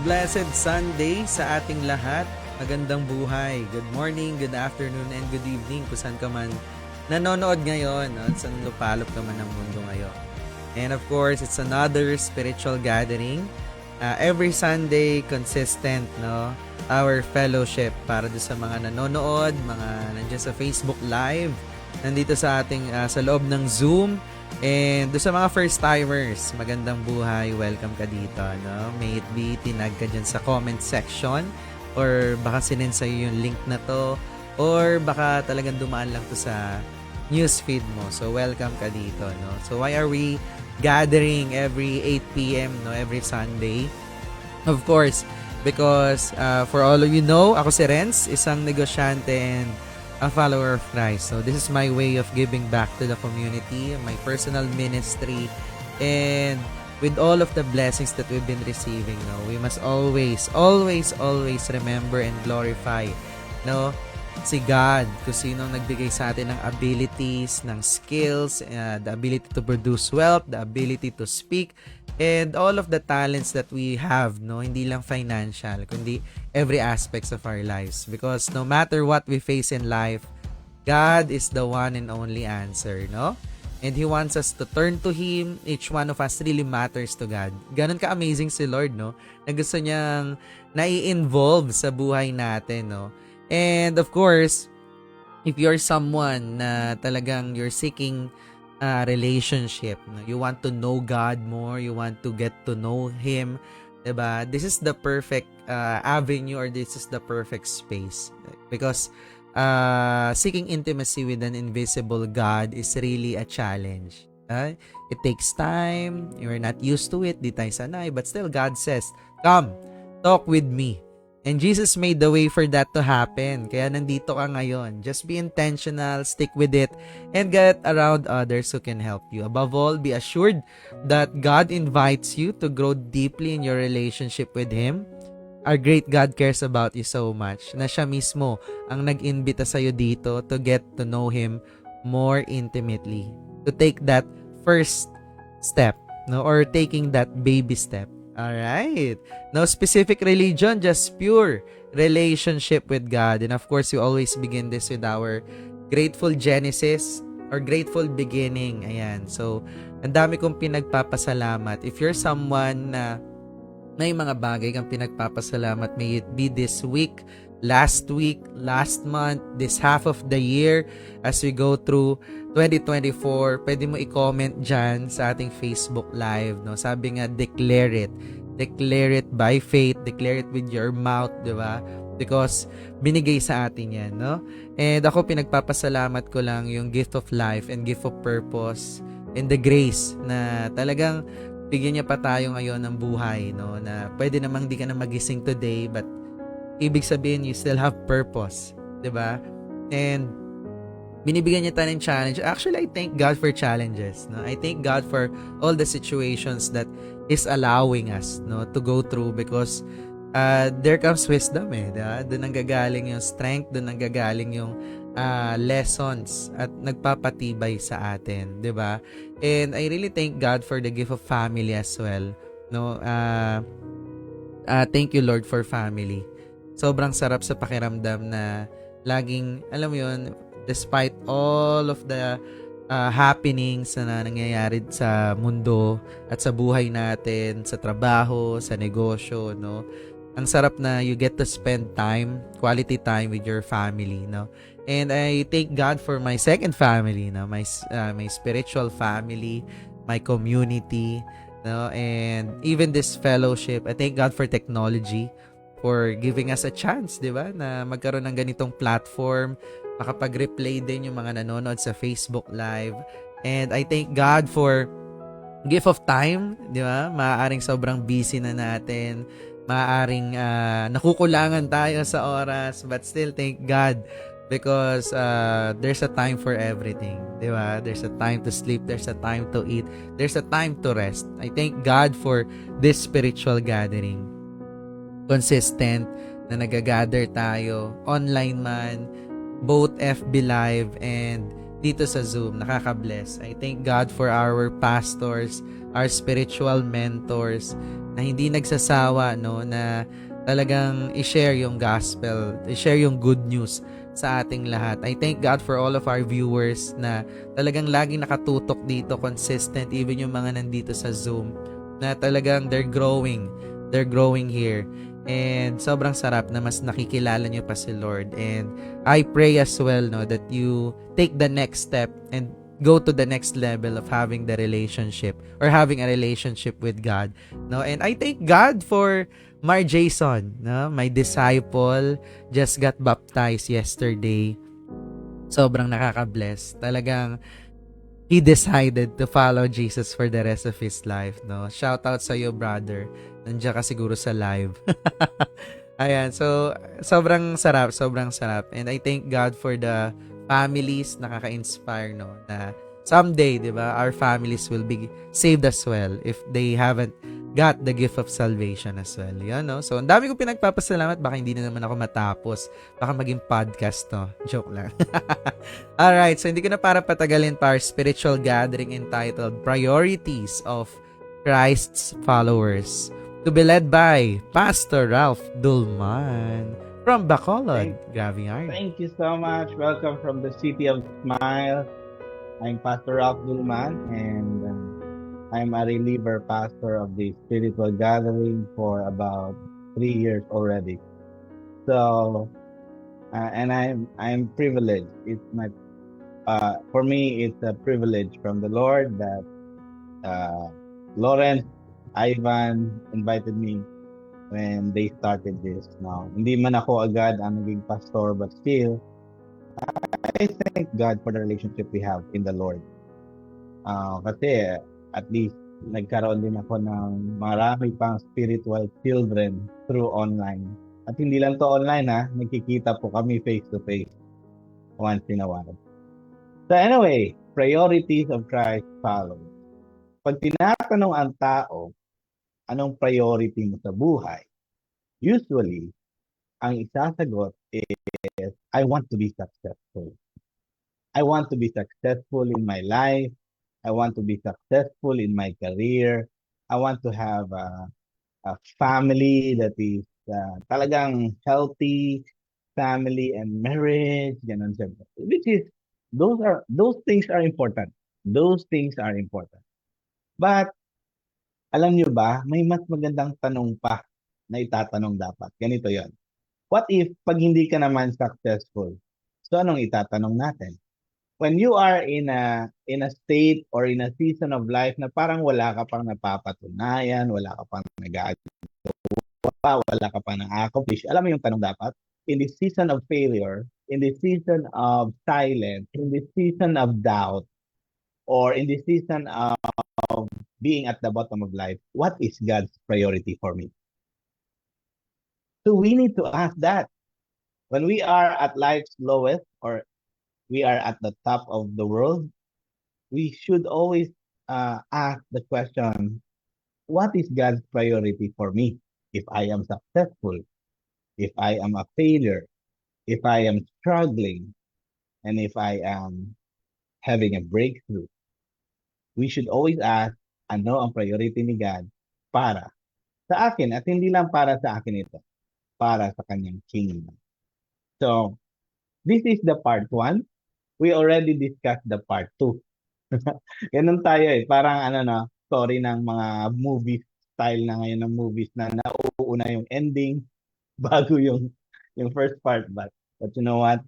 blessed Sunday sa ating lahat. Magandang buhay. Good morning, good afternoon, and good evening kung saan ka man nanonood ngayon, no? Saan lupalop ka man ng mundo ngayon. And of course, it's another spiritual gathering. Every Sunday, consistent, no? Our fellowship para do sa mga nanonood, mga nandiyan sa Facebook Live, nandito sa ating sa loob ng Zoom. And do sa mga first timers, magandang buhay, welcome ka dito, no? May it be tinag ka dyan sa comment section, or baka sinend sa'yo yung link na to, or baka talagang dumaan lang to sa newsfeed mo. So welcome ka dito, no? So why are we gathering every 8 p.m. no, every Sunday? Of course, because for all of you know, ako si Renz, isang negosyante and a follower of Christ. So this is my way of giving back to the community, my personal ministry, and with all of the blessings that we've been receiving, no, we must always remember and glorify, no, si God, kung sino nagbigay sa atin ng abilities, ng skills, the ability to produce wealth, the ability to speak, and all of the talents that we have, no, hindi lang financial, kundi every aspects of our lives. Because no matter what we face in life, God is the one and only answer, no? And He wants us to turn to Him. Each one of us really matters to God. Ganun ka-amazing si Lord, no? Na gusto niyang nai-involve sa buhay natin, no? And of course, if you're someone na talagang you're seeking a relationship, no? You want to know God more, you want to get to know Him, diba? This is the perfect avenue, or this is the perfect space. Because seeking intimacy with an invisible God is really a challenge. It takes time. You're not used to it. Di tayo sanay. But still, God says, come, talk with me. And Jesus made the way for that to happen. Kaya nandito ka ngayon. Just be intentional, stick with it, and get around others who can help you. Above all, be assured that God invites you to grow deeply in your relationship with Him. Our great God cares about you so much na siya mismo ang nag-imbita sa'yo dito to get to know Him more intimately. To take that first step, no, or taking that baby step. Alright. No specific religion, just pure relationship with God. And of course, we always begin this with our grateful Genesis or grateful beginning. Ayan. So, ang dami kong pinagpapasalamat. If you're someone na may mga bagay kang pinagpapasalamat, may it be this week, last month, this half of the year, as we go through 2024, pwede mo i-comment dyan sa ating Facebook Live, no? Sabi nga, declare it by faith, declare it with your mouth, di ba? Because binigay sa atin yan, no? And ako, pinagpapasalamat ko lang yung gift of life and gift of purpose and the grace na talagang bigyan niya pa tayo ngayon ng buhay, no? Na pwede namang di ka na magising today, but ibig sabihin, you still have purpose, di ba? And binibigyan niya tayo ng challenge. Actually, I thank God for challenges, no? I thank God for all the situations that is allowing us, no, to go through, because there comes wisdom, diba? Doon nanggagaling yung strength, doon nanggagaling yung lessons at nagpapatibay sa atin, 'di ba? And I really thank God for the gift of family as well. No, thank you Lord for family. Sobrang sarap sa pakiramdam na laging, alam mo 'yun, despite all of the happenings na nangyayari sa mundo at sa buhay natin, sa trabaho, sa negosyo, no? Ang sarap na you get to spend time, quality time with your family, no? And I thank God for my second family, no? My spiritual family, my community, no? And even this fellowship. I thank God for technology, for giving us a chance, di ba? Na magkaroon ng ganitong platform, makapag-replay din yung mga nanonood sa Facebook Live. And I thank God for gift of time, di ba? Maaaring sobrang busy na natin, maaaring nakukulangan tayo sa oras, but still thank God because there's a time for everything, di ba? There's a time to sleep, there's a time to eat, there's a time to rest. I thank God for this spiritual gathering. Consistent na nagagather tayo, online man, both FB Live and dito sa Zoom. Nakaka-bless. I thank God for our pastors, our spiritual mentors na hindi nagsasawa, no, na talagang i-share yung gospel, i-share yung good news sa ating lahat. I thank God for all of our viewers na talagang laging nakatutok dito, consistent, even yung mga nandito sa Zoom, na talagang they're growing here. And sobrang sarap na mas nakikilala nyo pa si Lord. And I pray as well, no, that you take the next step and go to the next level of having the relationship or having a relationship with God, no. And I thank God for Mar Jason, no, my disciple, just got baptized yesterday. Sobrang nakaka-bless. Talagang he decided to follow Jesus for the rest of his life, no. Shout out sa iyo, brother. Nandiyan ka siguro sa live. Ayan, so sobrang sarap, sobrang sarap. And I thank God for the families nakaka-inspire, no, na someday, 'di ba, our families will be saved as well if they haven't got the gift of salvation as well. Yan, no? So, ang dami ko pinagpapasalamat. Baka hindi na naman ako matapos. Baka maging podcast to. Joke lang. Alright, so hindi ko na para patagalin pa our spiritual gathering entitled Priorities of Christ's Followers, to be led by Pastor Ralph Dulman from Bacolod, Graviar. Thank you so much. Welcome from the City of Smile. I'm Pastor Ralph Dulman, and I'm a reliever pastor of the spiritual gathering for about 3 years already. So, and I'm privileged. It's my for me, it's a privilege from the Lord that Lawrence, Ivan invited me when they started this. Now, hindi man ako agad ang naging pastor, but still, I thank God for the relationship we have in the Lord. Kasi at least nagkaroon din ako ng marami pang spiritual children through online. At hindi lang to online ha, nagkikita po kami face to face once in a while. So anyway, priorities of Christ followers. Pag tinatanong ang tao, anong priority mo sa buhay? Usually, ang isasagot is, I want to be successful. I want to be successful in my life. I want to be successful in my career. I want to have a family that is talagang healthy family and marriage, ganun siya. Which is, those things are important. Those things are important. But, alam nyo ba, may mas magandang tanong pa na itatanong dapat. Ganito yon. What if, pag hindi ka naman successful? So, anong itatanong natin? When you are in a state or in a season of life na parang wala ka pang napapatunayan, wala ka pang nag-aagawa, wala ka pang na-accomplish, alam mo yung tanong dapat? In this season of failure, in this season of silence, in this season of doubt, or in this season of being at the bottom of life, what is God's priority for me? So we need to ask that. When we are at life's lowest, or we are at the top of the world, we should always ask the question, what is God's priority for me? If I am successful, if I am a failure, if I am struggling, and if I am having a breakthrough, we should always ask, ano ang priority ni God para sa akin? At hindi lang para sa akin ito, para sa kanyang kingdom. So, this is the part 1. We already discussed the part 2. Ganun tayo eh. Parang story ng mga movies, style na ngayon ng movies na nauuna yung ending bago yung first part. But you know what?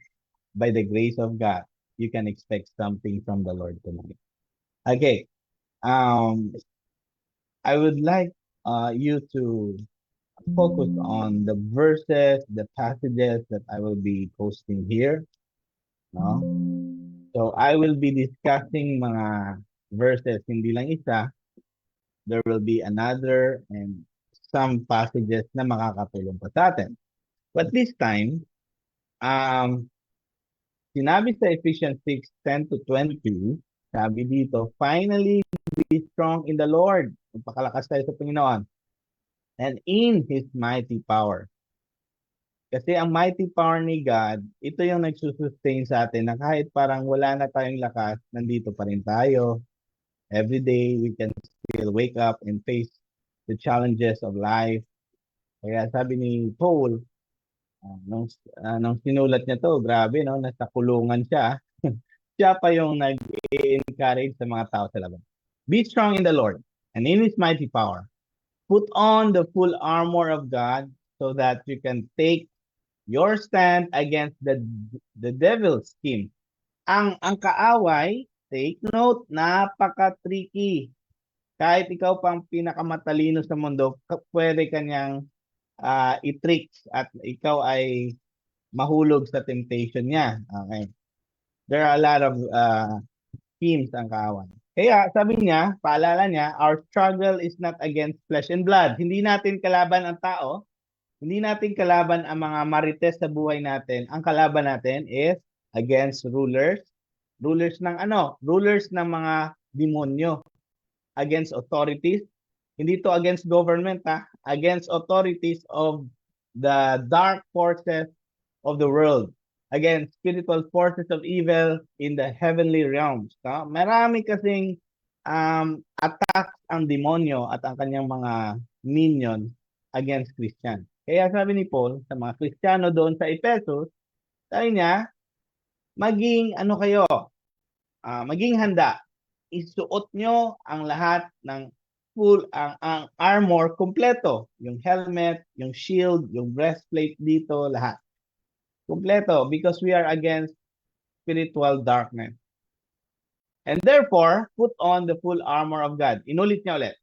By the grace of God, you can expect something from the Lord tonight. Okay. I would like you to focus on the verses, the passages that I will be posting here. No? So I will be discussing mga verses, hindi lang isa. There will be another and some passages na makakatulong pa sa atin. But this time, sinabi sa Ephesians 6:10-20, sabi dito, finally be strong in the Lord. Magpakalakas tayo sa Panginoon. And in His mighty power. Kasi ang mighty power ni God, ito yung nagsusustain sa atin na kahit parang wala na tayong lakas, nandito pa rin tayo. Every day, we can still wake up and face the challenges of life. Kaya sabi ni Paul, nung sinulat niya to, grabe, no? Nasa kulungan siya. Siya pa yung nag-encourage sa mga tao sa labas. Be strong in the Lord and in His mighty power. Put on the full armor of God so that you can take your stand against the devil's scheme. Ang kaaway, take note, napaka-tricky. Kahit ikaw pang pinakamatalino sa mundo, pwede kanyang i-tricks at ikaw ay mahulog sa temptation niya. Okay. There are a lot of schemes ang kaaway. Kaya sabi niya, paalala niya, our struggle is not against flesh and blood. Hindi natin kalaban ang tao, hindi natin kalaban ang mga marites sa buhay natin. Ang kalaban natin is against rulers. Rulers ng ano? Rulers ng mga demonyo. Against authorities. Hindi to against government, ha? Against authorities of the dark forces of the world. Against spiritual forces of evil in the heavenly realms. No? Marami kasing attacks ang demonyo at ang kanyang mga minions against Christian. Kaya sabi ni Paul sa mga Kristiyano doon sa Ephesus, sabi niya, maging ano kayo, maging handa. Isuot nyo ang lahat ng ang armor kompleto. Yung helmet, yung shield, yung breastplate dito, lahat. Kompleto because we are against spiritual darkness. And therefore, put on the full armor of God. Inulit niya ulit.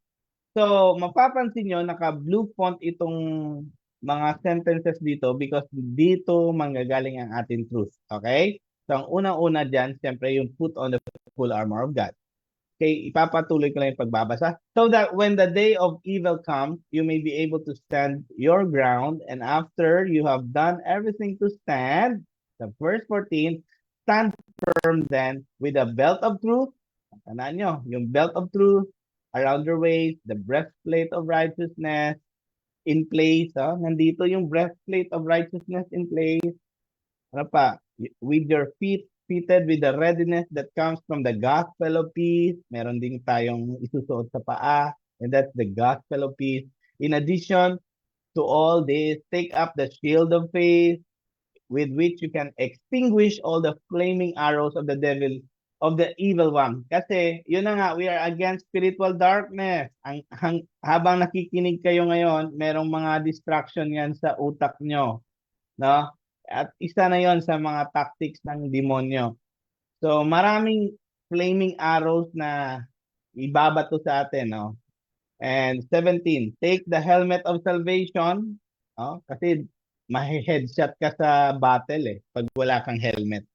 So, mapapansin nyo, naka-blue font itong mga sentences dito because dito manggagaling ang ating truth. Okay? So, ang unang-una dyan, siyempre yung put on the full armor of God. Okay, ipapatuloy ko lang yung pagbabasa. So that when the day of evil comes, you may be able to stand your ground. And after you have done everything to stand, the verse 14, stand firm then with a belt of truth. Tandaan nyo, yung belt of truth around your waist, the breastplate of righteousness in place. Nandito yung breastplate of righteousness in place. Ano pa? With your feet fitted with the readiness that comes from the gospel of peace. Meron din tayong isusuot sa paa, and that's the gospel of peace. In addition to all this, take up the shield of faith with which you can extinguish all the flaming arrows of the devil, of the evil one. Kasi, yun na nga, we are against spiritual darkness. Habang nakikinig kayo ngayon, merong mga distraction yan sa utak nyo. No? At isa na yon sa mga tactics ng demonyo. So, maraming flaming arrows na ibabato sa atin, no? And 17, take the helmet of salvation, no? Kasi mahe-headshot ka sa battle pag wala kang helmet.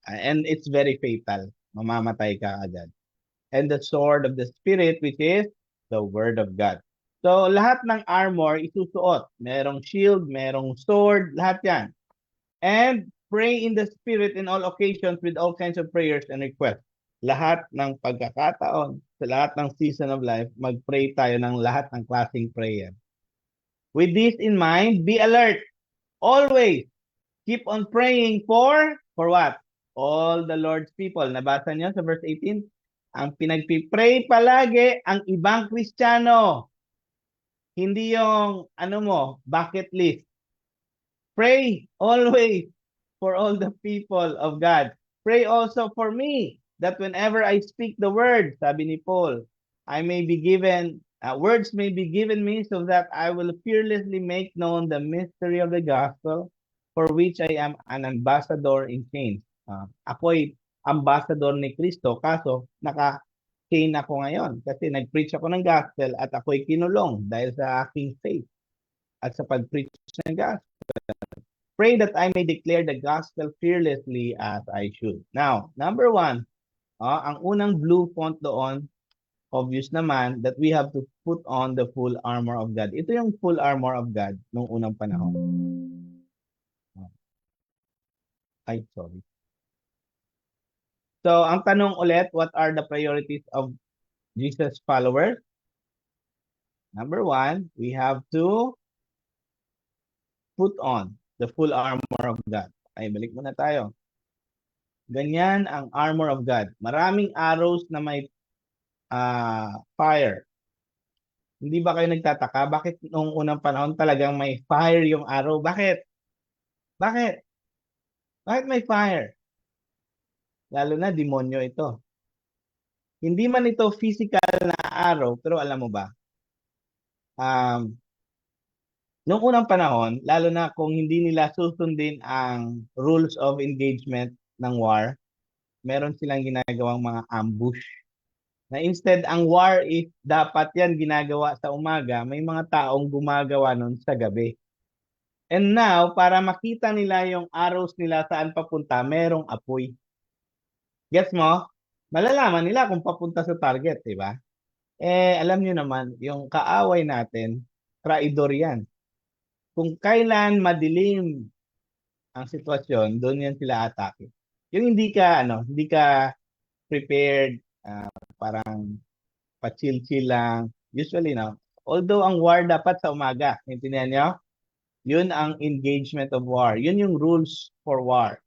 And it's very fatal. Mamamatay ka agad. And the sword of the Spirit, which is the Word of God. So, lahat ng armor isusuot. Merong shield, merong sword, lahat yan. And pray in the Spirit in all occasions with all kinds of prayers and requests. Lahat ng pagkakataon, sa lahat ng season of life, mag-pray tayo ng lahat ng klaseng prayer. With this in mind, be alert. Always keep on praying for what? All the Lord's people. Nabasa niyo sa verse 18? Ang pinagpipray palagi ang ibang Kristiyano. Hindi yung, bucket list. Pray always for all the people of God. Pray also for me that whenever I speak the word, sabi ni Paul, I may be given, words may be given me so that I will fearlessly make known the mystery of the gospel for which I am an ambassador in chains. Ako'y ambassador ni Kristo, kaso naka-chain ako ngayon kasi nag-preach ako ng gospel at ako'y kinulong dahil sa aking faith at sa pag-preach ng gospel. Pray that I may declare the gospel fearlessly as I should. Now, number 1, ang unang blue font doon, obvious naman that we have to put on the full armor of God. Ito yung full armor of God nung unang panahon. Ay, sorry. So, ang tanong ulit, what are the priorities of Jesus followers? Number 1, we have to put on The full armor of God. Ay, balik muna tayo. Ganyan ang armor of God. Maraming arrows na may fire. Hindi ba kayo nagtataka? Bakit noong unang panahon talagang may fire yung arrow? Bakit? Bakit? Bakit may fire? Lalo na demonyo ito. Hindi man ito physical na arrow, pero alam mo ba, um, noong unang panahon, lalo na kung hindi nila susundin ang rules of engagement ng war, meron silang ginagawang mga ambush. Na instead, ang war is dapat yan ginagawa sa umaga, may mga taong gumagawa nun sa gabi. And now, para makita nila yung arrows nila saan papunta, merong apoy. Gets mo? Malalaman nila kung papunta sa target, di ba? Alam nyo naman, yung kaaway natin, traidor yan. Kung kailan madilim ang sitwasyon, doon yan sila atake. Yung hindi ka prepared, parang pa-chill-chill lang. Usually, no? Although ang war dapat sa umaga, intindihan nyo? Yun ang engagement of war. Yun yung rules for war.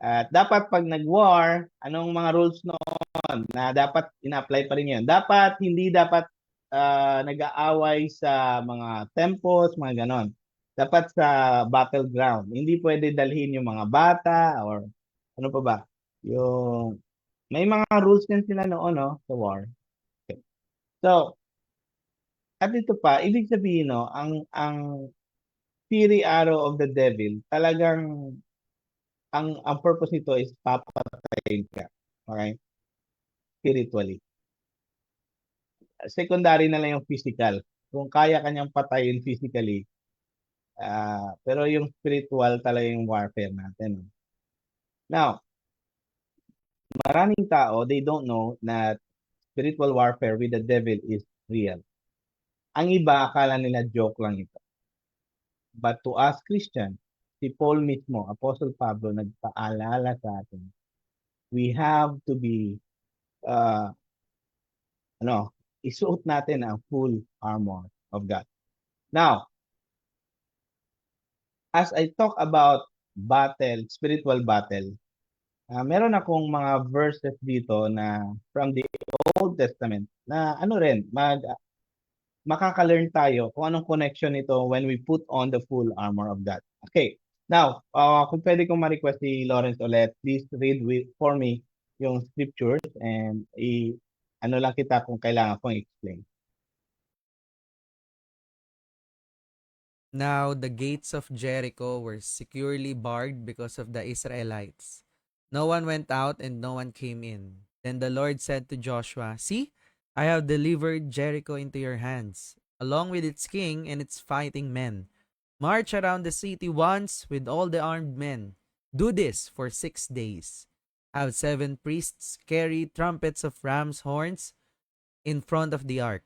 At dapat pag nag-war, anong mga rules noon na dapat ina-apply pa rin yun? Hindi dapat nag-aaway sa mga temples, mga ganon. Dapat sa battleground. Hindi pwede dalhin yung mga bata or ano pa ba? Yung may mga rules din sila noon, no, sa war. Okay. So, at ito pa, ibig sabihin, no, ang fiery arrow of the devil, talagang ang purpose nito is papatayin ka. Okay? Spiritually. Secondary na lang yung physical. Kung kaya kanyang patayin physically, pero yung spiritual talaga yung warfare natin. Now, maraming tao, they don't know that spiritual warfare with the devil is real. Ang iba, akala nila joke lang ito. But to us Christians, si Paul mismo, Apostle Pablo, nagpaalala sa atin, we have to be, isuot natin ang full armor of God. Now, as I talk about battle, spiritual battle, meron akong mga verses dito na from the Old Testament na makaka-learn tayo kung anong connection nito when we put on the full armor of God. Okay. Now, kung pwede kong ma-request si Lawrence ulit, please read for me yung scriptures and ano lang kita kung kailangan kong explain. Now the gates of Jericho were securely barred because of the Israelites. No one went out and no one came in. Then the Lord said to Joshua, "See, I have delivered Jericho into your hands, along with its king and its fighting men. March around the city once with all the armed men. Do this for 6 days. Have 7 priests carry trumpets of ram's horns in front of the ark.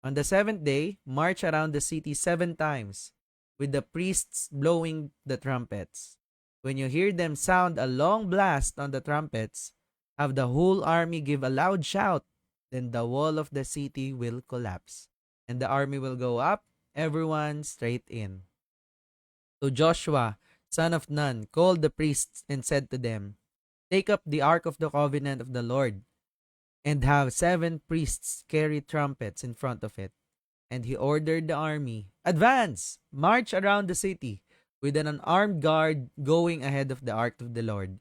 On the 7th day, march around the city 7 times, with the priests blowing the trumpets. When you hear them sound a long blast on the trumpets, have the whole army give a loud shout. Then the wall of the city will collapse, and the army will go up, everyone straight in." So Joshua, son of Nun, called the priests and said to them, "Take up the ark of the covenant of the Lord, and have 7 priests carry trumpets in front of it." And he ordered the army, "Advance! March around the city, with an unarmed guard going ahead of the ark of the Lord."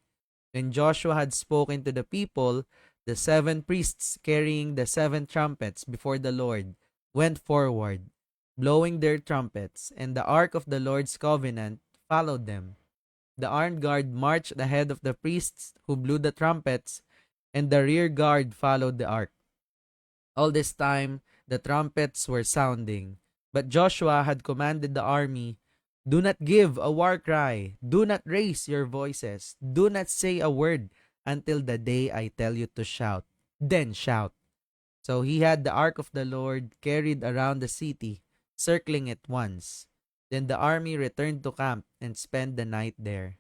When Joshua had spoken to the people, the 7 priests carrying the 7 trumpets before the Lord went forward, blowing their trumpets, and the ark of the Lord's covenant followed them. The armed guard marched ahead of the priests who blew the trumpets, and the rear guard followed the ark. All this time, the trumpets were sounding, but Joshua had commanded the army, "Do not give a war cry, do not raise your voices, do not say a word until the day I tell you to shout. Then shout." So he had the ark of the Lord carried around the city, circling it once. Then the army returned to camp and spent the night there.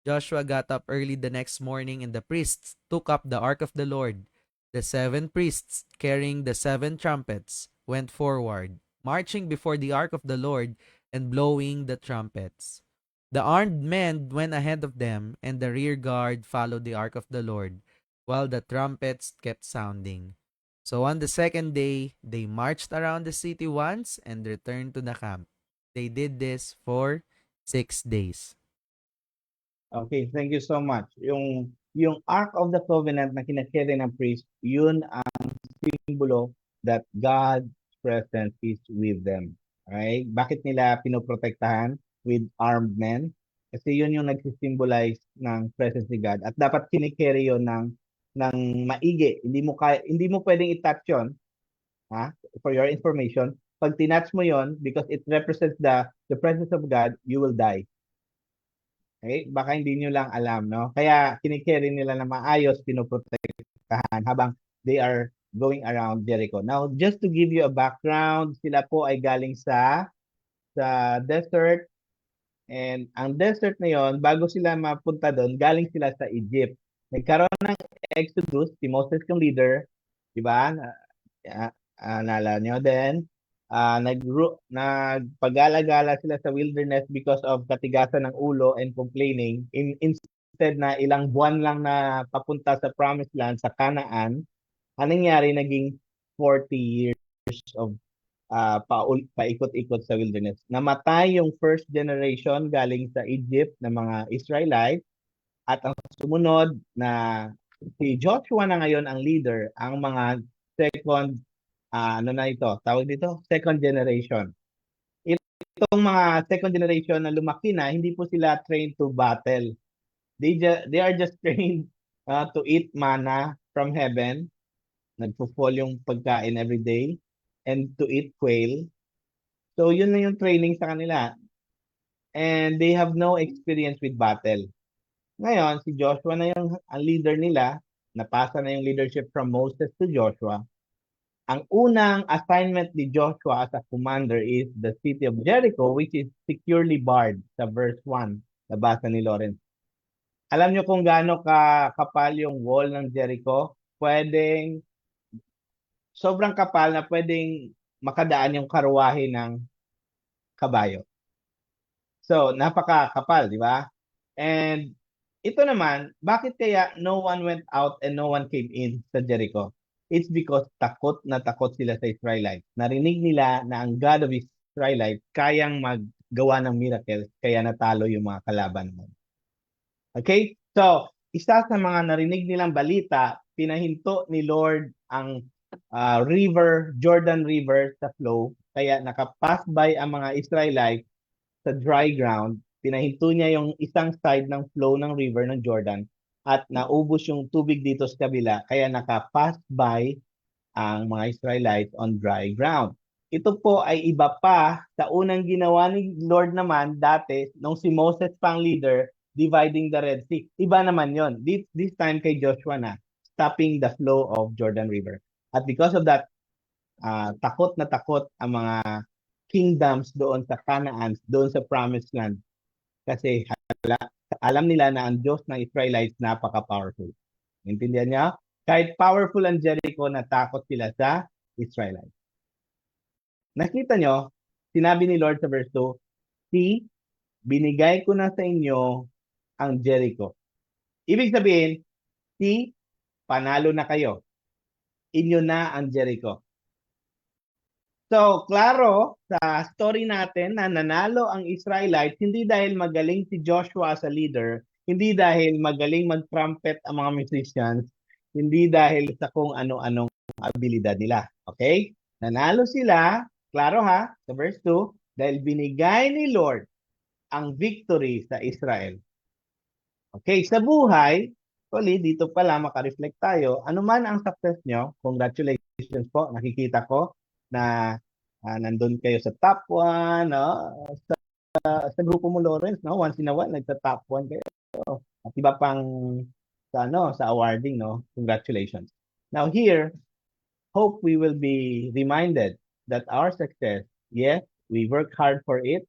Joshua got up early the next morning, and the priests took up the ark of the Lord. The 7 priests, carrying the 7 trumpets, went forward, marching before the ark of the Lord and blowing the trumpets. The armed men went ahead of them, and the rear guard followed the ark of the Lord, while the trumpets kept sounding. So on the second day, they marched around the city once and returned to the camp. They did this for 6 days. Okay, thank you so much. Yung Ark of the Covenant na kinakarry ng priest, yun ang simbolo that God's presence is with them. Alright? Bakit nila pinoprotektahan with armed men? Kasi yun yung nagsisymbolize ng presence ni God. At dapat kinikarry yun ng maigi. Hindi mo pwedeng i-touch yun, ha? For your information. Pag tinouch mo yon, because it represents the presence of God, you will die. Okay? Baka hindi nyo lang alam, no? Kaya kinikerry nila na maayos, pinoprotektahan habang they are going around Jericho. Now, just to give you a background, sila po ay galing sa desert, and ang desert na yon, bago sila mapunta doon, galing sila sa Egypt. Nagkaroon ng Exodus, si Moses yung leader, di ba? Naalala nyo din, nagpagala-gala sila sa wilderness because of katigasan ng ulo and complaining. Instead na ilang buwan lang na papunta sa promised land, sa Canaan, anong nangyari, naging 40 years of paikot-ikot sa wilderness. Namatay yung first generation galing sa Egypt na mga Israelites, at ang sumunod na si Joshua na ngayon ang leader, ang mga second ano na ito, tawag dito, second generation. Itong mga second generation na lumaki na, hindi po sila trained to battle. They are just trained to eat manna from heaven. Nagpo-fall yung pagkain every day, and to eat quail. So yun na yung training sa kanila. And they have no experience with battle. Ngayon, si Joshua na yung ang leader nila. Napasa na yung leadership from Moses to Joshua. Ang unang assignment ni Joshua as a commander is the city of Jericho, which is securely barred sa verse 1, nabasa ni Lawrence. Alam niyo kung gaano kapal yung wall ng Jericho? Sobrang kapal na pwedeng makadaan yung karwahe ng kabayo. So, napakakapal, di ba? And ito naman, bakit kaya no one went out and no one came in sa Jericho? It's because takot na takot sila sa Israelites. Narinig nila na ang God of Israelites kayang maggawa ng miracles, kaya natalo yung mga kalaban mo. Okay? So, isa sa mga narinig nilang balita, pinahinto ni Lord ang Jordan River sa flow, kaya nakapass by ang mga Israelites sa dry ground. Pinahinto niya yung isang side ng flow ng river ng Jordan, at naubos yung tubig dito sa kabila, kaya nakapass by ang mga Israelites on dry ground. Ito po ay iba pa sa unang ginawa ni Lord naman dati, nung si Moses pang leader, dividing the Red Sea. Iba naman yon. This time kay Joshua na, stopping the flow of Jordan River. At because of that, takot na takot ang mga kingdoms doon sa Canaan, doon sa Promised Land. Kasi alam nila na ang Diyos ng Israelites napaka-powerful. Intindihan niya? Kahit powerful ang Jericho, natakot sila sa Israelites. Nakita nyo, sinabi ni Lord sa verse 2, See, binigay ko na sa inyo ang Jericho. Ibig sabihin, see, panalo na kayo. Inyo na ang Jericho. So, klaro, sa story natin na nanalo ang Israelites, hindi dahil magaling si Joshua as a leader, hindi dahil magaling mag-trumpet ang mga musicians, hindi dahil sa kung ano-anong abilidad nila. Okay? Nanalo sila, klaro ha, sa verse 2, dahil binigay ni Lord ang victory sa Israel. Okay, sa buhay, actually, dito pala makareflect tayo. Ano man ang success nyo, congratulations po, nakikita ko na nandun kayo sa top 1, no? Sa grupo mo, Lawrence, no? Once in a while, nagsa-top 1 kayo. At iba pang sa awarding, no? Congratulations. Now here, hope we will be reminded that our success, yes, we work hard for it,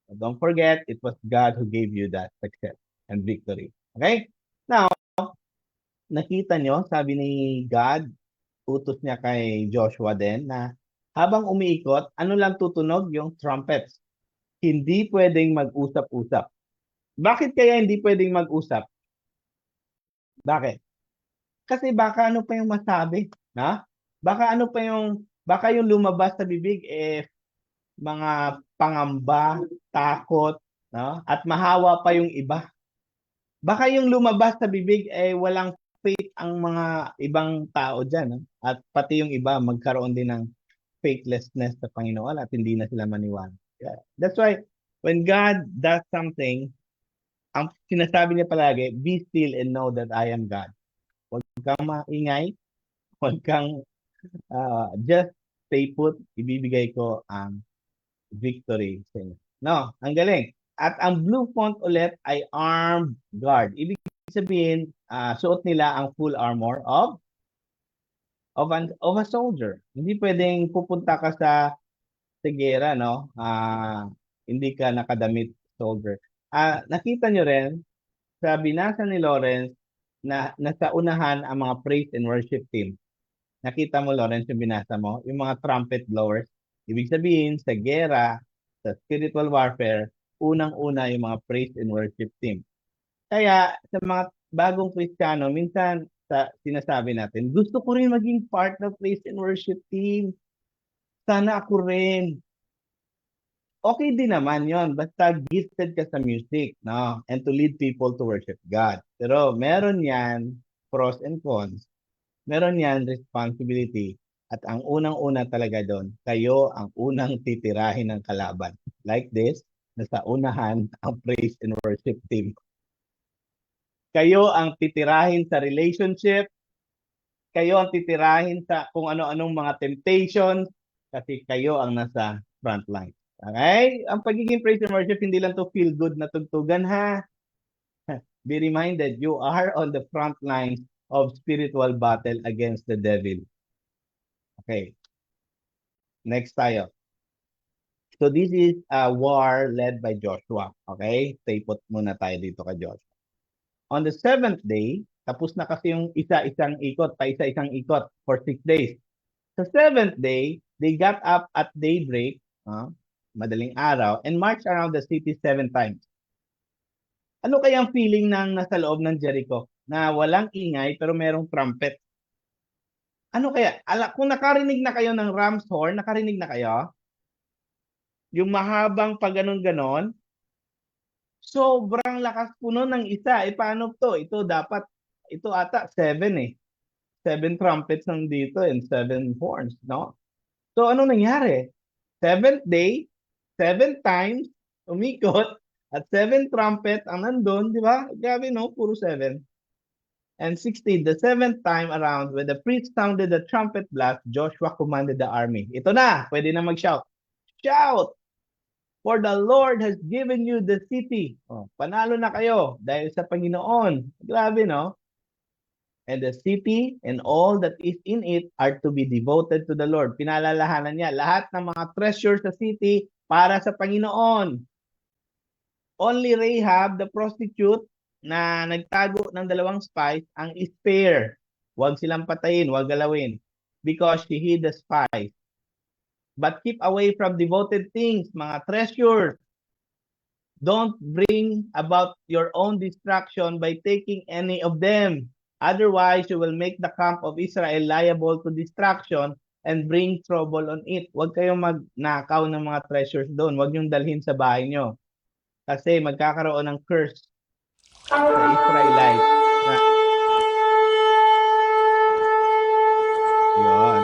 but don't forget, it was God who gave you that success and victory. Okay? Now, nakita nyo, sabi ni God, utos niya kay Joshua din na habang umiikot, ano lang tutunog? Yung trumpets. Hindi pwedeng mag-usap-usap. Bakit kaya hindi pwedeng mag-usap? Bakit? Kasi baka ano pa yung masabi, na? Baka yung lumabas sa bibig mga pangamba, takot, no? At mahawa pa yung iba. Baka yung lumabas sa bibig walang faith ang mga ibang tao diyan, no? At pati yung iba magkaroon din ng faithlessness sa Panginoon at hindi na sila maniwala. Yeah. That's why when God does something, ang sinasabi niya palagi, be still and know that I am God. Huwag kang maingay, huwag kang just stay put, ibibigay ko ang victory sa inyo. No, ang galing. At ang blue font ulit ay armed guard. Ibig sabihin, suot nila ang full armor of a soldier. Hindi pwedeng pupunta ka sa gera, no? Hindi ka nakadamit soldier. Nakita nyo rin sa binasa ni Lawrence na nasa unahan ang mga praise and worship team. Nakita mo, Lawrence, yung binasa mo, yung mga trumpet blowers. Ibig sabihin, sa gera, sa spiritual warfare, unang-una yung mga praise and worship team. Kaya sa mga bagong Kristiyano, minsan sinasabi natin, gusto ko rin maging part ng praise and worship team. Sana ako rin. Okay din naman yon, basta gifted ka sa music, no? And to lead people to worship God. Pero meron yan pros and cons. Meron yan responsibility. At ang unang-una talaga doon, kayo ang unang titirahin ng kalaban. Like this, nasa unahan ang praise and worship team. Kayo ang titirahin sa relationship, kayo ang titirahin sa kung ano-anong mga temptations, kasi kayo ang nasa front line. Okay? Ang pagiging praise and worship, hindi lang to feel good na tugtugan, ha? Be reminded, you are on the front lines of spiritual battle against the devil. Okay. Next tayo. So this is a war led by Joshua. Okay? Stay put muna tayo dito kay Joshua. On the 7th day, tapos na kasi yung isa-isang ikot, isa-isang ikot for 6 days. Sa 7th day, they got up at daybreak, madaling araw, and marched around the city 7 times. Ano kaya ang feeling ng nasa loob ng Jericho? Na walang ingay pero merong trumpet. Ano kaya? Kung nakarinig na kayo ng ram's horn, nakarinig na kayo? Yung mahabang pag ganon-ganon, sobrang lakas puno ng isa. Paano to? Ito ata 7 eh. 7 trumpets nandito and 7 horns, no? So ano nangyari? 7th day, 7 times, umikot, at 7 trumpet ang nandun, di ba? Grabe, no? Puro 7. And 16, the 7th time around, when the priest sounded the trumpet blast, Joshua commanded the army. Ito na, pwede na mag-shout. Shout! For the Lord has given you the city. Panalo na kayo dahil sa Panginoon. Grabe, no? And the city and all that is in it are to be devoted to the Lord. Pinalalahanan niya, lahat ng mga treasure sa city para sa Panginoon. Only Rahab, the prostitute, na nagtago ng 2 spies, ang spare. Huwag silang patayin, huwag galawin. Because she hid the spies. But keep away from devoted things, mga treasures. Don't bring about your own destruction by taking any of them. Otherwise, you will make the camp of Israel liable to destruction and bring trouble on it. Huwag kayong magnakaw ng mga treasures doon. Huwag niyong dalhin sa bahay niyo. Kasi magkakaroon ng curse sa Israelites. Yun.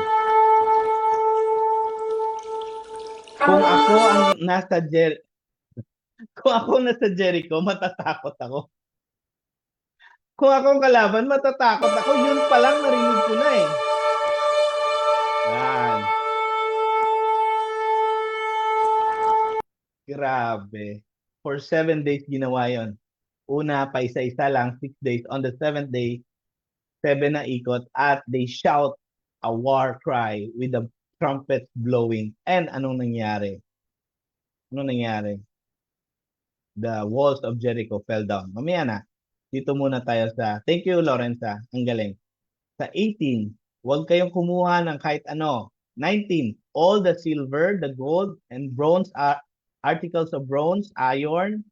Kung ako ang nasa Jericho, matatakot ako. Kung akong kalaban, matatakot ako. Yun pa lang narinig ko na eh. Yan. Grabe. For 7 days ginawa yon. Una, pa isa-isa lang, 6 days. On the 7th day, 7 na ikot at they shout a war cry with the trumpets blowing. And anong nangyari? Anong nangyari? The walls of Jericho fell down. Mamaya na. Dito muna tayo sa, thank you Lawrence, ang galing. Sa 18, huwag kayong kumuha ng kahit ano. 19, all the silver, the gold, and bronze articles of bronze, iron,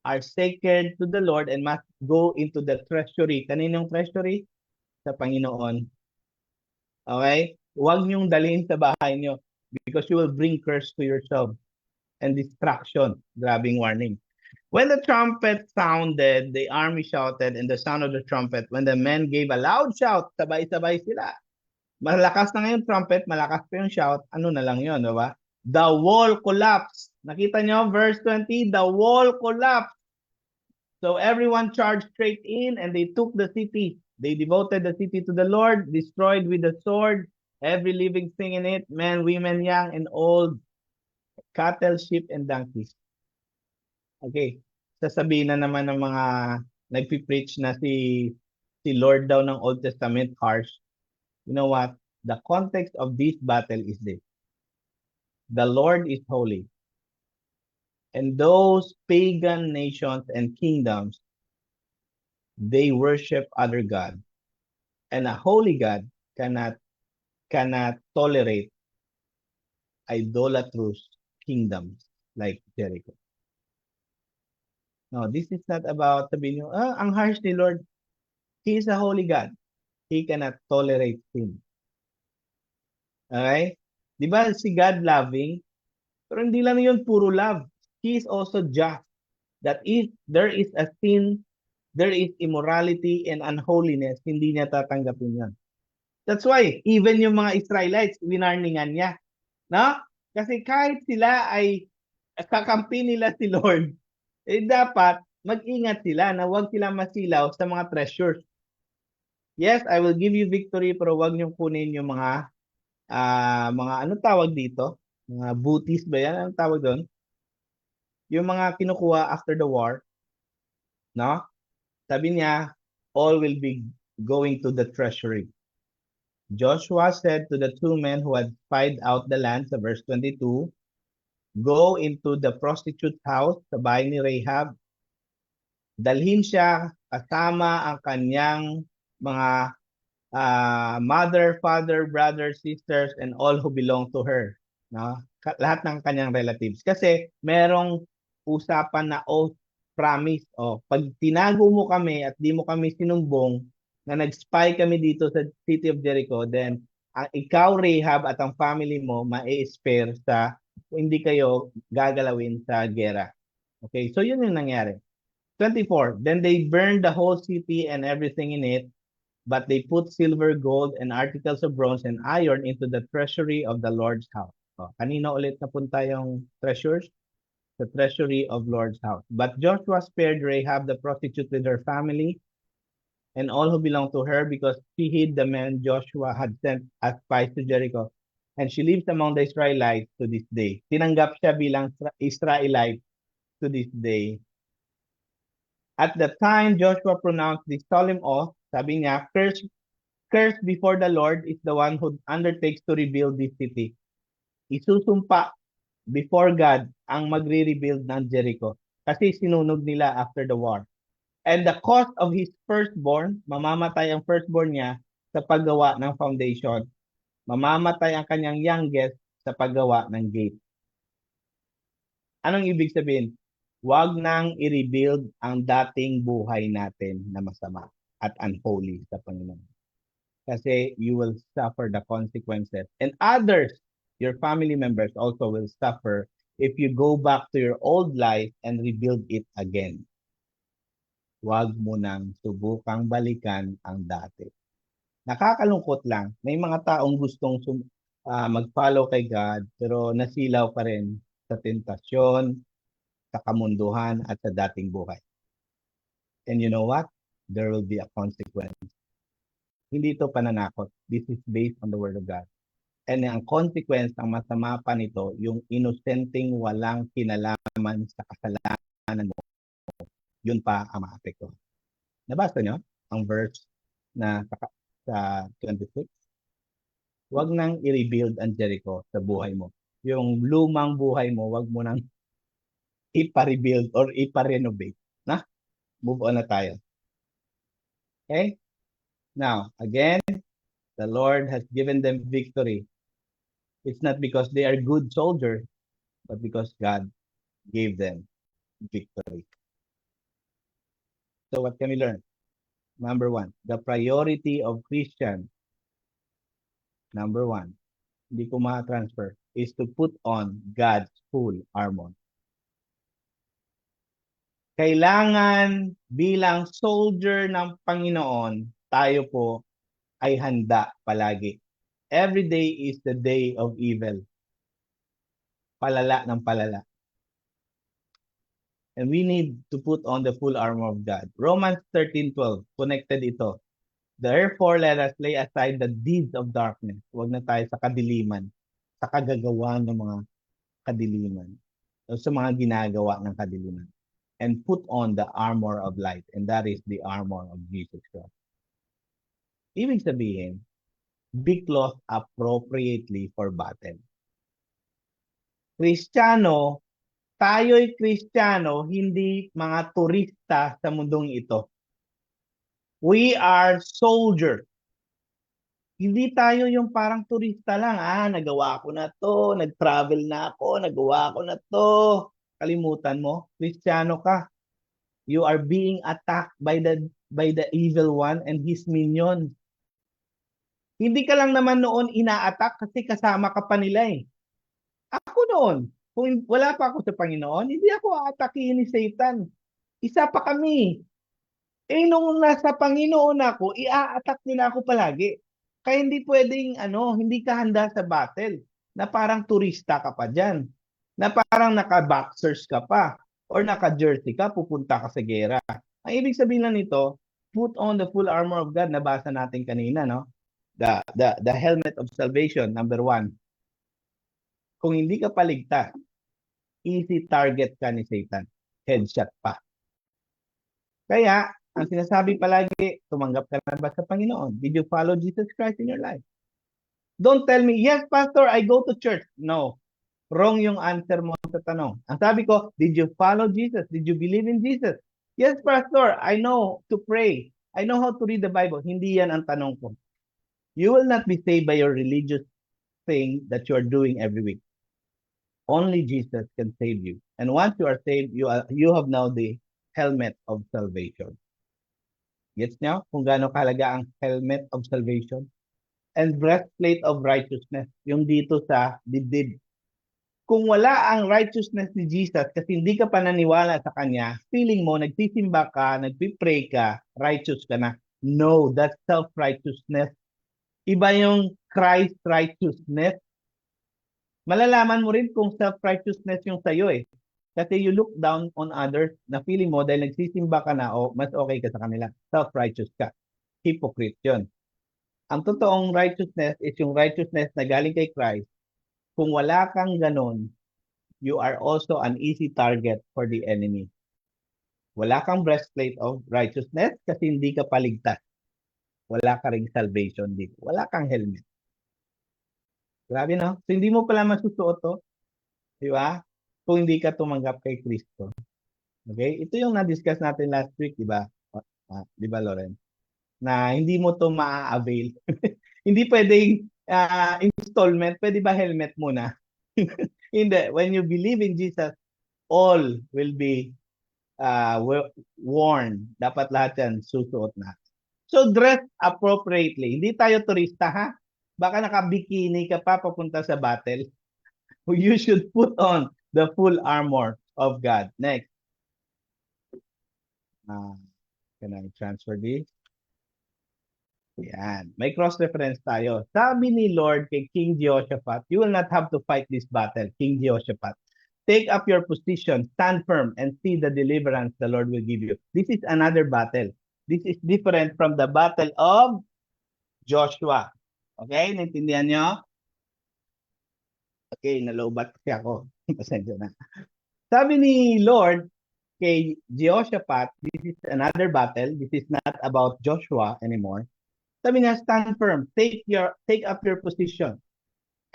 are sacred to the Lord and must go into the treasury. Kaninong treasury? Sa Panginoon. Okay? Huwag niyong dalhin sa bahay niyo because you will bring curse to yourself and destruction. Grabing warning. When the trumpet sounded, the army shouted, and the sound of the trumpet, when the men gave a loud shout, sabay-sabay sila. Malakas na ngayon trumpet, malakas pa yung shout, ano na lang yun, di ba? The wall collapsed. Nakita nyo, verse 20, the wall collapsed. So everyone charged straight in and they took the city. They devoted the city to the Lord, destroyed with the sword every living thing in it, men, women, young, and old, cattle, sheep, and donkeys. Okay, sasabihin na naman ng mga nagpi-preach na si Lord daw ng Old Testament harsh. You know what? The context of this battle is this. The Lord is holy. And those pagan nations and kingdoms, they worship other gods. And a holy God cannot tolerate idolatrous kingdoms like Jericho. No, this is not about sabihin nyo, ang harsh ni Lord. He is a holy God. He cannot tolerate sin. Okay? Di ba si God loving? Pero hindi lang yun puro love. He is also just. That if there is a sin, there is immorality and unholiness, hindi niya tatanggapin yan. That's why, even yung mga Israelites, winarningan niya. No? Kasi kahit sila ay kakampi nila si Lord, dapat mag-ingat sila na huwag sila masilaw sa mga treasures. Yes, I will give you victory, pero huwag niyong kunin yung mga ano tawag dito? Mga booties ba yan? Anong tawag doon? Yung mga kinukuha after the war, no? Sabi niya, all will be going to the treasury. Joshua said to the two men who had spied out the land, sa verse 22, go into the prostitute's house, sa bahay ni Rahab. Dalhin siya kasama ang kanyang mga mother, father, brother, sisters, and all who belong to her. No? Lahat ng kanyang relatives. Kasi merong usapan na oath, promise. Pag tinago mo kami at di mo kami sinumbong na nag-spy kami dito sa city of Jericho, then ikaw, Rahab, at ang family mo, ma-spare sa hindi kayo gagalawin sa gera. Okay, so yun yung nangyari. 24, then they burned the whole city and everything in it, but they put silver, gold, and articles of bronze and iron into the treasury of the Lord's house. Kanino ulit napunta yung treasures? The treasury of Lord's house. But Joshua spared Rahab the prostitute with her family and all who belonged to her because she hid the men Joshua had sent as spies to Jericho. And she lives among the Israelites to this day. Tinanggap siya bilang Israelite to this day. At the time Joshua pronounced this solemn oath, sabi niya, cursed before the Lord is the one who undertakes to rebuild this city. Isusumpa before God ang magre-rebuild ng Jericho. Kasi sinunog nila after the war. And the cost of his firstborn, mamamatay ang firstborn niya sa paggawa ng foundation. Mamamatay ang kanyang youngest sa paggawa ng gate. Anong ibig sabihin? Huwag nang i-rebuild ang dating buhay natin na masama at unholy sa Panginoon. Kasi you will suffer the consequences. And others, your family members also will suffer if you go back to your old life and rebuild it again. Huwag mo nang subukang balikan ang dati. Nakakalungkot lang. May mga taong gustong mag-follow kay God pero nasilaw pa rin sa tentasyon, sa kamunduhan at sa dating buhay. And you know what? There will be a consequence. Hindi ito pananakot. This is based on the Word of God. And ang consequence, ang masama pa nito, yung innocenteng walang kinalaman sa kasalanan mo, yun pa ang maapekto. Nabasa nyo ang verse na sa 26? Huwag nang i-rebuild ang Jericho sa buhay mo. Yung lumang buhay mo, huwag mo nang ipa-rebuild or ipa-renovate. Na? Move on na tayo. Okay? Now, again, the Lord has given them victory. It's not because they are good soldiers, but because God gave them victory. So what can we learn? Number one, the priority of Christian, number one, hindi ko ma-transfer, is to put on God's full armor. Kailangan bilang soldier ng Panginoon, tayo po ay handa palagi. Every day is the day of evil. Palala ng palala. And we need to put on the full armor of God. Romans 13:12, connected ito. Therefore, let us lay aside the deeds of darkness. Huwag na tayo sa kadiliman, sa kagagawa ng mga kadiliman, o sa mga ginagawa ng kadiliman. And put on the armor of light. And that is the armor of Jesus Christ. Ibig sabihin, be clothed appropriately for battle. Kristiyano, tayo'y Kristiyano, hindi mga turista sa mundong ito. We are soldiers. Hindi tayo yung parang turista lang. Nagawa ko na to, nag-travel na ako, nagawa ko na to. Kalimutan mo, Kristiyano ka. You are being attacked by the evil one and his minions. Hindi ka lang naman noon ina-attack kasi kasama ka pa nila eh. Ako noon, kung wala pa ako sa Panginoon, hindi ako aatakihin ni Satan. Isa pa kami. Nung nasa Panginoon ako, i-attack nila ako palagi. Kaya hindi pwedeng, hindi ka handa sa battle. Na parang turista ka pa dyan. Na parang naka-boxers ka pa. Or naka-jersey ka, pupunta ka sa gera. Ang ibig sabihin lang nito, put on the full armor of God, nabasa natin kanina, no? The helmet of salvation, number one. Kung hindi ka paligtas, easy target ka ni Satan. Headshot pa. Kaya, ang sinasabi palagi, tumanggap ka na ba sa Panginoon? Did you follow Jesus Christ in your life? Don't tell me, yes, Pastor, I go to church. No. Wrong yung answer mo sa tanong. Ang sabi ko, did you follow Jesus? Did you believe in Jesus? Yes, Pastor, I know to pray. I know how to read the Bible. Hindi yan ang tanong ko. You will not be saved by your religious thing that you are doing every week. Only Jesus can save you. And once you are saved, you have now the helmet of salvation. Gets nyo kung gaano kahalaga ang helmet of salvation? And breastplate of righteousness, yung dito sa dibdib. Kung wala ang righteousness ni Jesus kasi hindi ka pa naniwala sa Kanya, feeling mo, nagsisimba ka, nagpipray ka, righteous ka na. No, that's self-righteousness. Iba yung Christ righteousness. Malalaman mo rin kung self-righteousness yung sa'yo eh. Kasi you look down on others na feeling mo dahil nagsisimba ka na o mas okay ka sa kanila. Self-righteous ka. Hypocrite yun. Ang totoong righteousness is yung righteousness na galing kay Christ. Kung wala kang ganon, you are also an easy target for the enemy. Wala kang breastplate of righteousness kasi hindi ka paligtas. Wala ka ring salvation dito. Wala kang helmet. Grabe no? So hindi mo pala masusuot to. Di ba? Kung hindi ka tumanggap kay Kristo. Okay? Ito yung na-discuss natin last week, di ba? Di ba, Loren? Na hindi mo to ma-avail. Hindi pwedeng installment. Pwede ba helmet muna? Hindi. When you believe in Jesus, all will be worn. Dapat lahat yan susuot na. So dress appropriately. Hindi tayo turista ha. Baka naka-bikini ka pa papunta sa battle. You should put on the full armor of God. Next. Can I transfer this? Yan. May cross-reference tayo. Sabi ni Lord kay King Jehoshaphat, you will not have to fight this battle, King Jehoshaphat. Take up your position, stand firm, and see the deliverance the Lord will give you. This is another battle. This is different from the battle of Joshua. Okay? Naintindihan nyo? Okay, nalobat kasi ako. Pasensya na. Sabi ni Lord kay Jehoshaphat, this is another battle. This is not about Joshua anymore. Sabi niya, stand firm. Take up your position.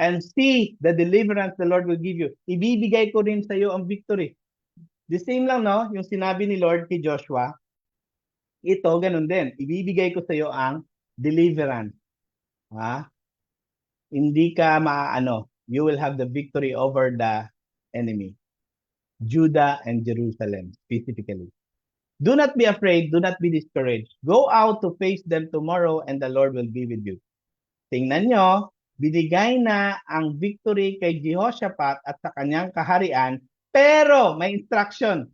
And see the deliverance the Lord will give you. Ibibigay ko rin sa iyo ang victory. The same lang, no? Yung sinabi ni Lord kay Joshua, ito, ganun din. Ibibigay ko sa iyo ang deliverance. Ha? Hindi ka you will have the victory over the enemy. Judah and Jerusalem, specifically. Do not be afraid. Do not be discouraged. Go out to face them tomorrow and the Lord will be with you. Tingnan nyo, binigay na ang victory kay Jehoshaphat at sa kanyang kaharian, pero may instruction.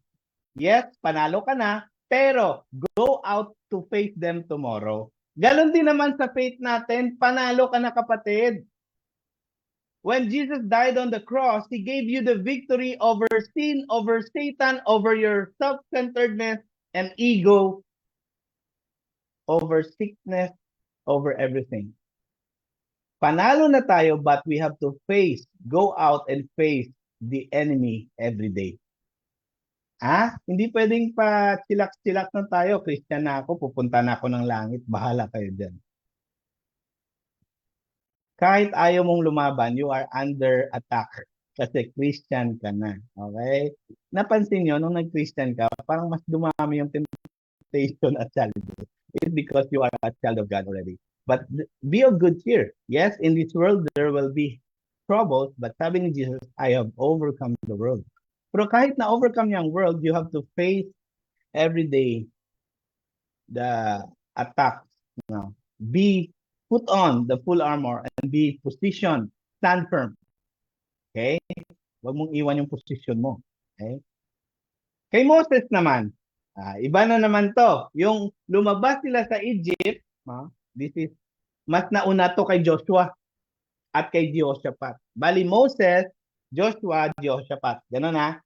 Yes, panalo ka na, pero go out to face them tomorrow. Ganon din naman sa faith natin, panalo ka na kapatid. When Jesus died on the cross, He gave you the victory over sin, over Satan, over your self-centeredness and ego, over sickness, over everything. Panalo na tayo, but we have to go out and face the enemy every day. Hindi pwedeng pa chilak-chilak na tayo. Christian na ako, pupunta na ako ng langit. Bahala kayo dyan. Kahit ayaw mong lumaban, you are under attack. Kasi Christian ka na. Okay? Napansin nyo, nung nag-Christian ka, parang mas dumami yung temptation at challenges. It's because you are a child of God already. But be of good cheer. Yes, in this world, there will be troubles. But sabi ni Jesus, I have overcome the world. Pero kahit na overcome yung world, you have to face every day the attacks. Put on the full armor and be positioned, stand firm. Okay? Huwag mong iwan yung position mo. Okay? Kay Moses naman, iba na naman to. Yung lumabas sila sa Egypt, this is, mas nauna to kay Joshua at kay Jehoshaphat. Bali Moses, Joshua, Jehoshaphat. Ganun ha?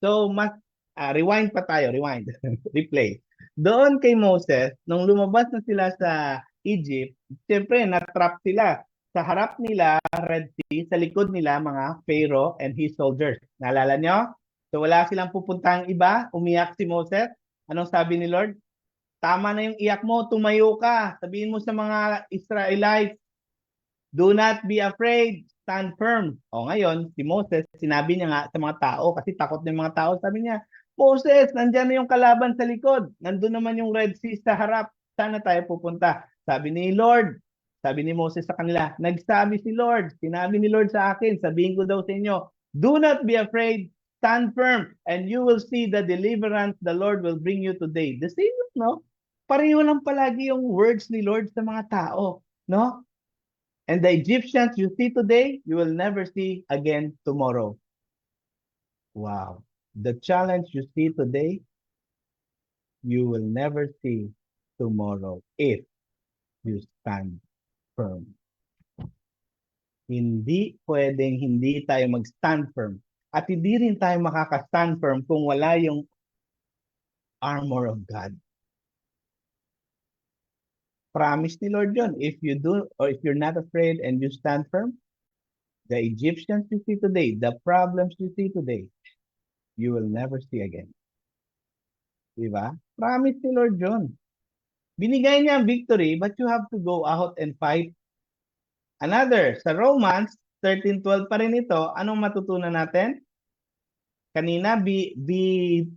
So, mas, rewind pa tayo, rewind. Replay. Doon kay Moses, nung lumabas na sila sa Egypt, siyempre, natrap sila. Sa harap nila, Red Sea, sa likod nila, mga Pharaoh and his soldiers. Naalala nyo? So, wala silang pupuntang iba. Umiyak si Moses. Anong sabi ni Lord? Tama na yung iyak mo, tumayo ka. Sabihin mo sa mga Israelites, do not be afraid, stand firm. O ngayon, si Moses, sinabi niya nga sa mga tao, kasi takot ng mga tao, sabi niya, Moses, nandyan na yung kalaban sa likod. Nandun naman yung Red Sea sa harap. Saan na tayo pupunta? Sabi ni Lord, sabi ni Moses sa kanila, nagsabi si Lord, sinabi ni Lord sa akin, sabihin ko daw sa inyo, do not be afraid, stand firm, and you will see the deliverance the Lord will bring you today. The same, no? Pareho lang palagi yung words ni Lord sa mga tao, no? And the Egyptians you see today, you will never see again tomorrow. Wow. The challenge you see today, you will never see tomorrow if you stand firm. Hindi pwedeng hindi tayo mag-stand firm. At hindi rin tayo makaka-stand firm kung wala yung armor of God. Promise ni Lord yun. If you do, or if you're not afraid and you stand firm, the Egyptians you see today, the problems you see today, you will never see again. Diba? Promise ni Lord yun. Binigay niya ang victory, but you have to go out and fight. Another, sa Romans 13:12 pa rin ito, anong matutunan natin? Kanina, be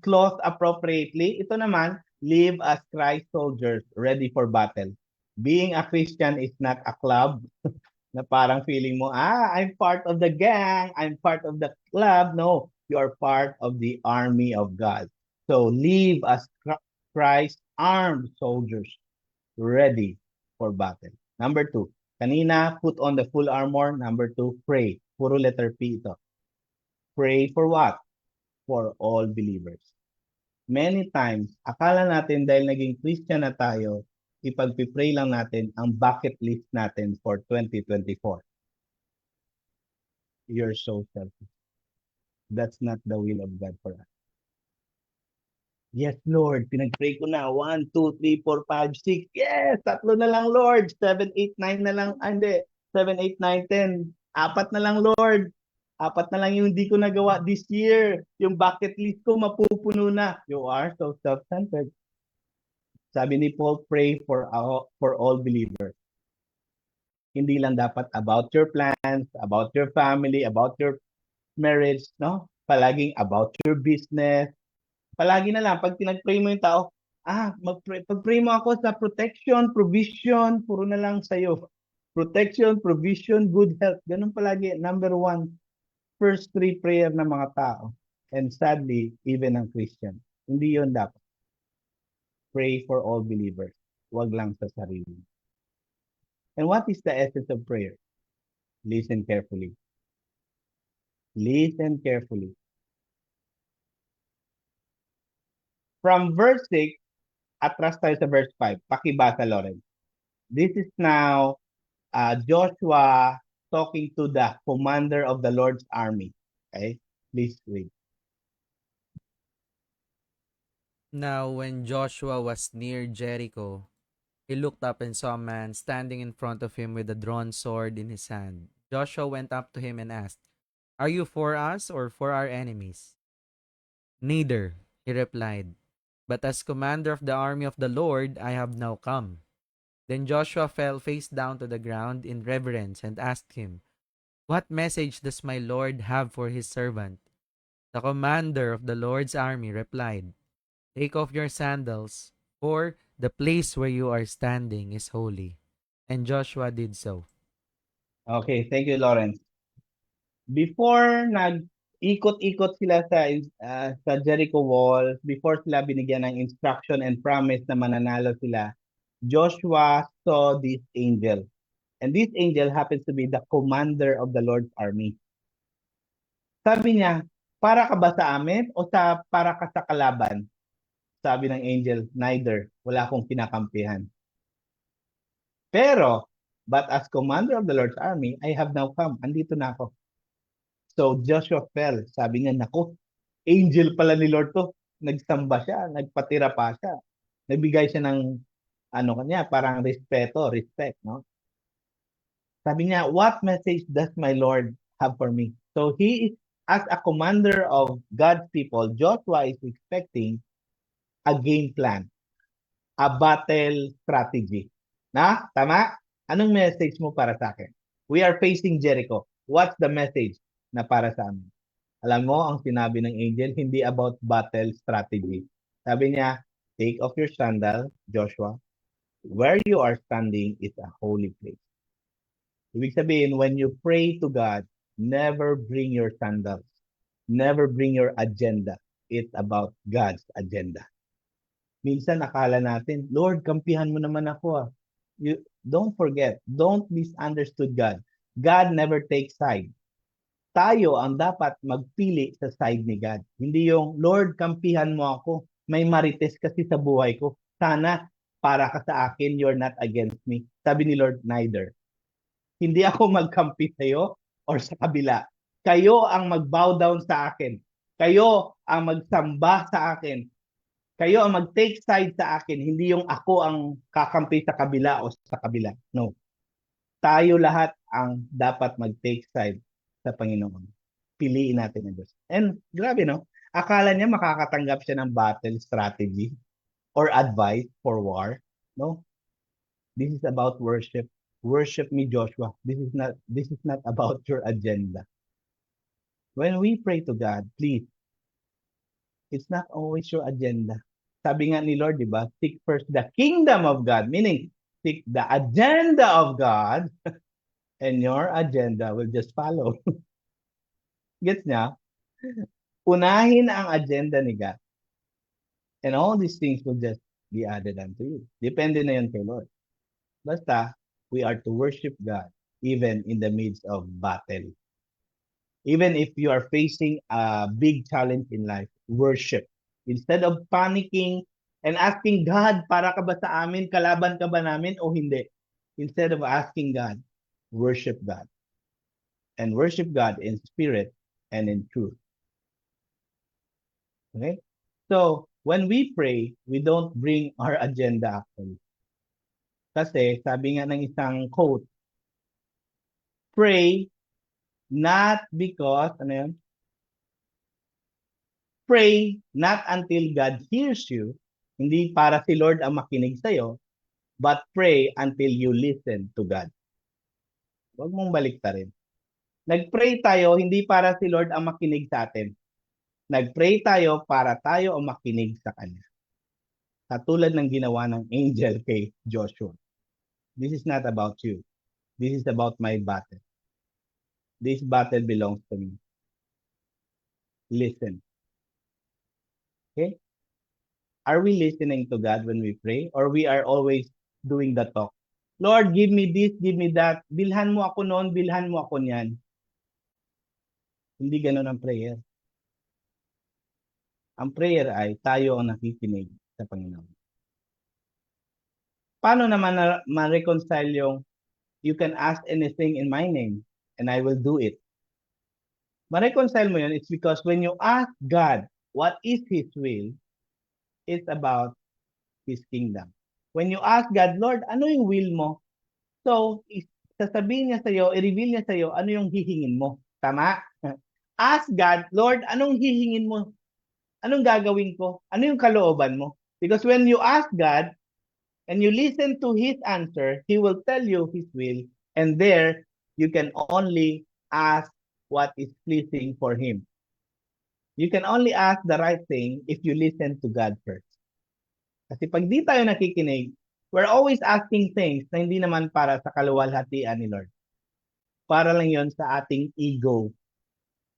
clothed appropriately. Ito naman, live as Christ soldiers, ready for battle. Being a Christian is not a club na parang feeling mo, I'm part of the gang, I'm part of the club. No, you are part of the army of God. So live as Christ armed soldiers, ready for battle. Number 2, kanina, put on the full armor. Number 2, pray. Puro letter P ito. Pray for what? For all believers. Many times, akala natin dahil naging Christian na tayo, ipagpipray lang natin ang bucket list natin for 2024. You're so selfish. That's not the will of God for us. Yes, Lord, pinag-pray ko na. 1, 2, 3, 4, 5, 6. Yes, 3 na lang, Lord. 7, 8, 9 na lang. Hindi. 7, 8, 9, 10. 4 na lang, Lord. 4 na lang yung hindi ko nagawa this year. Yung bucket list ko mapupuno na. You are so self-centered. Sabi ni Paul, pray for all believers. Hindi lang dapat about your plans, about your family, about your marriage, no? Palaging about your business. Palagi na lang, pag pinag-pray mo yung tao, pag-pray mo ako sa protection, provision, puro na lang sa'yo. Protection, provision, good health. Ganun palagi. Number 1, first 3 prayer ng mga tao. And sadly, even ang Christian. Hindi yun dapat. pray for all believers. Wag lang sa sarili. And what is the essence of prayer? Listen carefully. Listen carefully. From verse 6, atras tayo sa verse 5. Pakibasa, Lauren. This is now Joshua talking to the commander of the Lord's army. Okay? Please read. Now, when Joshua was near Jericho, he looked up and saw a man standing in front of him with a drawn sword in his hand. Joshua went up to him and asked, "Are you for us or for our enemies?" "Neither," he replied, "but as commander of the army of the Lord, I have now come." Then Joshua fell face down to the ground in reverence and asked him, "What message does my Lord have for his servant?" The commander of the Lord's army replied, "Take off your sandals, for the place where you are standing is holy." And Joshua did so. Okay, thank you, Lawrence. Before nag-ikot-ikot sila sa Jericho Wall, before sila binigyan ng instruction and promise na mananalo sila, Joshua saw this angel. And this angel happens to be the commander of the Lord's army. Sabi niya, para ka ba sa amin o para ka sa kalaban? Sabi ng angel, neither. Wala akong kinakampihan. Pero, but as commander of the Lord's army, I have now come. Andito na ako. So Joshua fell. Sabi niya, naku, angel pala ni Lord to. Nagsamba siya, nagpatira pa siya. Nagbigay siya ng kanya, parang respect, no? Sabi niya, what message does my Lord have for me? So he is, as a commander of God's people, Joshua is expecting a game plan, a battle strategy. Na? Tama? Anong message mo para sa akin? We are facing Jericho. What's the message na para sa amin? Alam mo, ang sinabi ng angel, hindi about battle strategy. Sabi niya, take off your sandal, Joshua. Where you are standing is a holy place. Ibig sabihin, when you pray to God, never bring your sandals. Never bring your agenda. It's about God's agenda. Minsan akala natin, Lord, kampihan mo naman ako. You, don't forget, don't misunderstood God. God never takes side. Tayo ang dapat magpili sa side ni God. Hindi yung, Lord, kampihan mo ako. May marites kasi sa buhay ko. Sana, para ka sa akin, you're not against me. Sabi ni Lord, neither. Hindi ako magkampi sa'yo or sa kabila. Kayo ang mag-bow down sa akin. Kayo ang magsamba sa akin. Kayo ang mag-take side sa akin. Hindi yung ako ang kakampi sa kabila o sa kabila. No. Tayo lahat ang dapat mag-take side sa Panginoon. Piliin natin ang Diyos. And grabe, no? Akala niya makakatanggap siya ng battle strategy or advice for war. No? This is about worship. Worship me, Joshua. This is not about your agenda. When we pray to God, please, it's not always your agenda. Sabi nga ni Lord, di ba? Seek first the kingdom of God. Meaning, seek the agenda of God and your agenda will just follow. Gets niya? Unahin ang agenda ni God. And all these things will just be added unto you. Depende na yun kay Lord. Basta, we are to worship God even in the midst of battle. Even if you are facing a big challenge in life, worship. Instead of panicking and asking God, para ka ba sa amin? Kalaban ka ba namin o hindi? Instead of asking God, worship God. And worship God in spirit and in truth. Okay? So, when we pray, we don't bring our agenda actually. Kasi, sabi nga ng isang quote, pray not because, Pray not until God hears you, hindi para si Lord ang makinig sa'yo, but pray until you listen to God. Huwag mong baliktarin. Nag-pray tayo, hindi para si Lord ang makinig sa atin. Nag-pray tayo para tayo ang makinig sa Kanya. Katulad ng ginawa ng angel kay Joshua. This is not about you. This is about my battle. This battle belongs to me. Listen. Okay? Are we listening to God when we pray? Or we are always doing the talk? Lord, give me this, give me that. Bilhan mo ako noon, bilhan mo ako niyan. Hindi ganun ang prayer. Ang prayer ay tayo ang nakikinig sa Panginoon. Paano naman ma-reconcile yung you can ask anything in my name and I will do it? Ma-reconcile mo yun, it's because when you ask God what is His will, it's about His kingdom. When you ask God, Lord, ano yung will mo? So, sasabihin niya sa'yo, i-reveal niya sa'yo, ano yung hihingin mo. Tama? Ask God, Lord, anong hihingin mo? Anong gagawin ko? Ano yung kalooban mo? Because when you ask God and you listen to His answer, He will tell you His will. And there, you can only ask what is pleasing for Him. You can only ask the right thing if you listen to God first. Kasi pag di tayo nakikinig, we're always asking things na hindi naman para sa kaluwalhatian ni Lord. Para lang yon sa ating ego.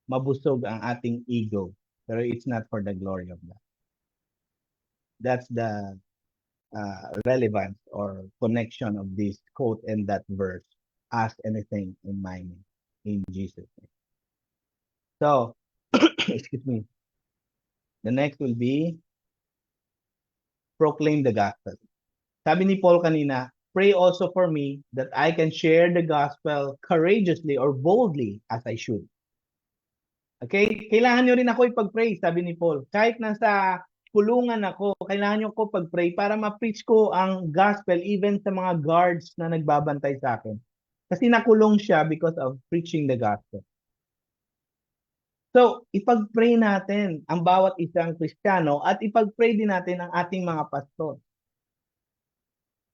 Mabusog ang ating ego. Pero it's not for the glory of God. That's the relevance or connection of this quote and that verse. Ask anything in my name. In Jesus' name. So, excuse me. The next will be proclaim the gospel. Sabi ni Paul kanina, pray also for me that I can share the gospel courageously or boldly as I should. Okay? Kailangan nyo rin ako ipag-pray, sabi ni Paul. Kahit nasa kulungan ako, kailangan nyo ko pag-pray para ma-preach ko ang gospel even sa mga guards na nagbabantay sa akin. Kasi nakulong siya because of preaching the gospel. So, ipag-pray natin ang bawat isang Kristiyano at ipag-pray din natin ang ating mga pastor.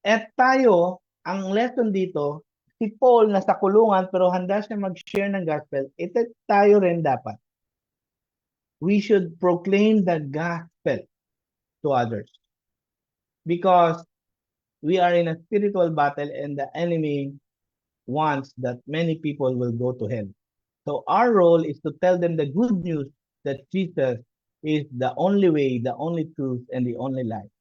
At tayo, ang lesson dito, si Paul nasa kulungan pero handa siya mag-share ng gospel, ito tayo rin dapat. We should proclaim the gospel to others. Because we are in a spiritual battle and the enemy wants that many people will go to hell. So our role is to tell them the good news that Jesus is the only way, the only truth, and the only life.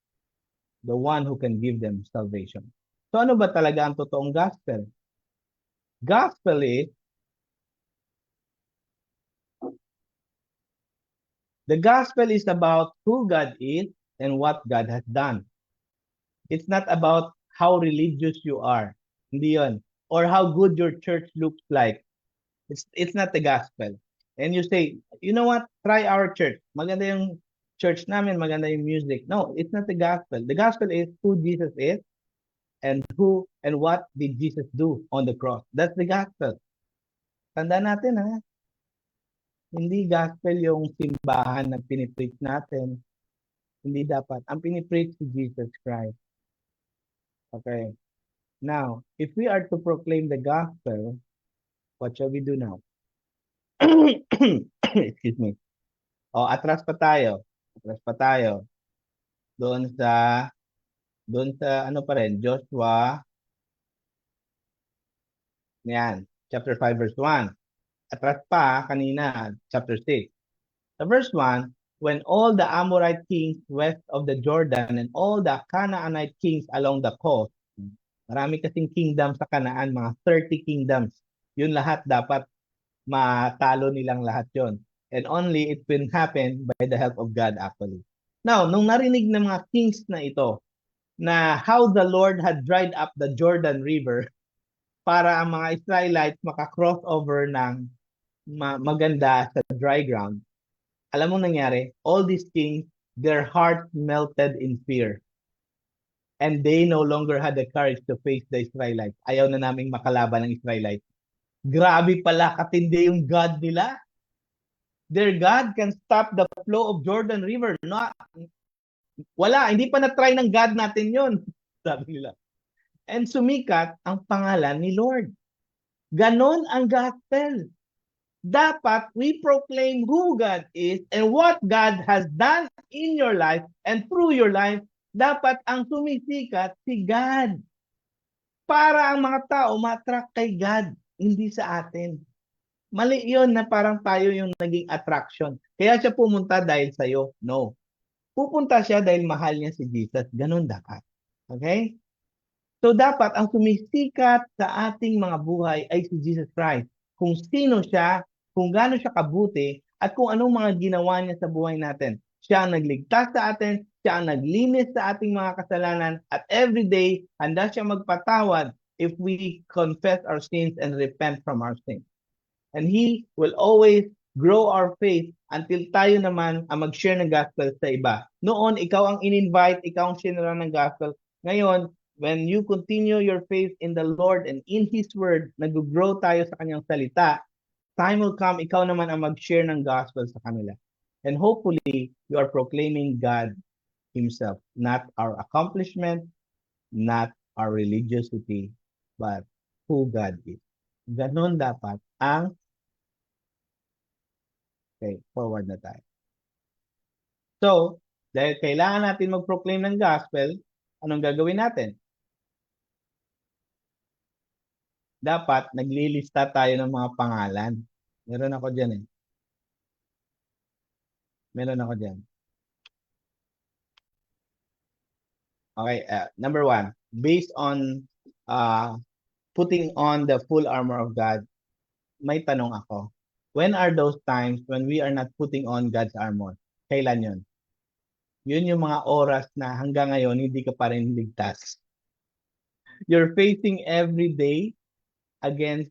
The one who can give them salvation. So ano ba talaga ang totoong gospel? Gospel is the gospel is about who God is and what God has done. It's not about how religious you are. Hindi yun. Or how good your church looks like. It's not the gospel. And you say, you know what? Try our church. Maganda yung church namin, maganda yung music. No, it's not the gospel. The gospel is who Jesus is and who and what did Jesus do on the cross. That's the gospel. Tanda natin ha. Hindi gospel yung simbahan na pinipreach natin. Hindi dapat. Ang pinipreach si Jesus Christ. Okay. Now, if we are to proclaim the gospel, what shall we do now? Excuse me. O, atras pa tayo. Atras pa tayo. Doon sa ano pa rin, Joshua. Yan, chapter 5 verse 1. Atras pa kanina, chapter 6. Sa verse 1, when all the Amorite kings west of the Jordan and all the Canaanite kings along the coast, marami kasing kingdom sa Canaan, mga 30 kingdoms. Yun lahat dapat matalo nilang lahat yon. And only it will happen by the help of God actually. Now, nung narinig ng mga kings na ito, na how the Lord had dried up the Jordan River para ang mga Israelites maka-cross over ng maganda sa dry ground, alam mo nangyari, all these kings, their hearts melted in fear. And they no longer had the courage to face the Israelites. Ayaw na naming makalaban ng Israelites. Grabe pala, katindi yung God nila. Their God can stop the flow of Jordan River. No, wala, hindi pa na-try ng God natin yun. Sabi nila. And sumikat ang pangalan ni Lord. Ganon ang gospel. Dapat we proclaim who God is and what God has done in your life and through your life. Dapat ang sumisikat si God. Para ang mga tao ma-attract kay God, hindi sa atin. Mali yun na parang tayo yung naging attraction. Kaya siya pumunta dahil sa'yo. No. Pupunta siya dahil mahal niya si Jesus. Ganun dapat. Okay? So dapat ang sumisikat sa ating mga buhay ay si Jesus Christ. Kung sino siya, kung gaano siya kabuti, at kung anong mga ginawa niya sa buhay natin. Siya ang nagligtas sa atin, siya ang naglinis sa ating mga kasalanan, at every day, handa siya magpatawad if we confess our sins and repent from our sins. And He will always grow our faith until tayo naman ang mag-share ng gospel sa iba. Noon, ikaw ang in-invite, ikaw ang sinira ng gospel. Ngayon, when you continue your faith in the Lord and in His Word, nag-grow tayo sa Kanyang salita, time will come, ikaw naman ang mag-share ng gospel sa kanila. And hopefully, you are proclaiming God Himself, not our accomplishment, not our religiosity, but who God is. Ganon dapat ang okay, forward na tayo. So, dahil kailangan natin mag-proclaim ng gospel, anong gagawin natin? Dapat naglilista tayo ng mga pangalan. Meron ako dyan eh. Meron ako dyan. Okay, number 1, based on putting on the full armor of God, may tanong ako. When are those times when we are not putting on God's armor? Kailan yun? Yun yung mga oras na hanggang ngayon hindi ka pa rin ligtas. You're facing every day against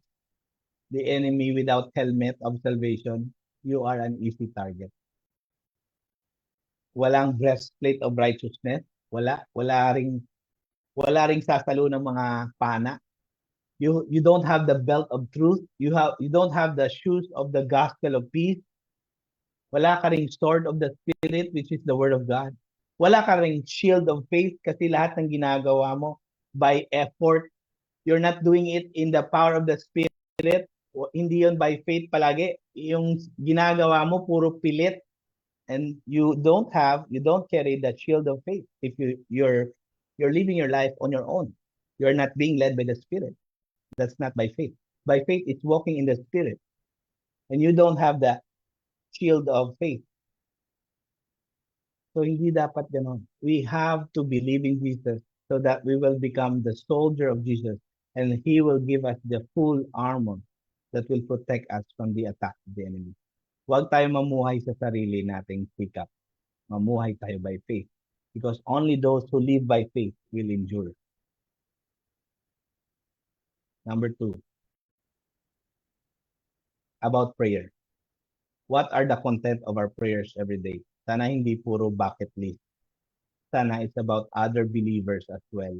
the enemy without helmet of salvation. You are an easy target. Walang breastplate of righteousness. Wala ring sasalo ng mga pana. You don't have the belt of truth. You don't have the shoes of the gospel of peace. Wala ka ring sword of the Spirit, which is the word of God. Wala ka ring shield of faith kasi lahat ng ginagawa mo by effort. You're not doing it in the power of the Spirit. Hindi yun by faith palagi. Yung ginagawa mo puro pilit, and you don't carry the shield of faith if you're living your life on your own. You're not being led by the Spirit. That's not by faith. By faith, it's walking in the Spirit. And you don't have the shield of faith. So hindi dapat ganon. We have to believe in Jesus so that we will become the soldier of Jesus, and He will give us the full armor that will protect us from the attack of the enemy. Huwag tayo mamuhay sa sarili nating sikap. Mamuhay tayo by faith. Because only those who live by faith will endure. Number 2, about prayer. What are the content of our prayers every day? Sana hindi puro bucket list. Sana it's about other believers as well.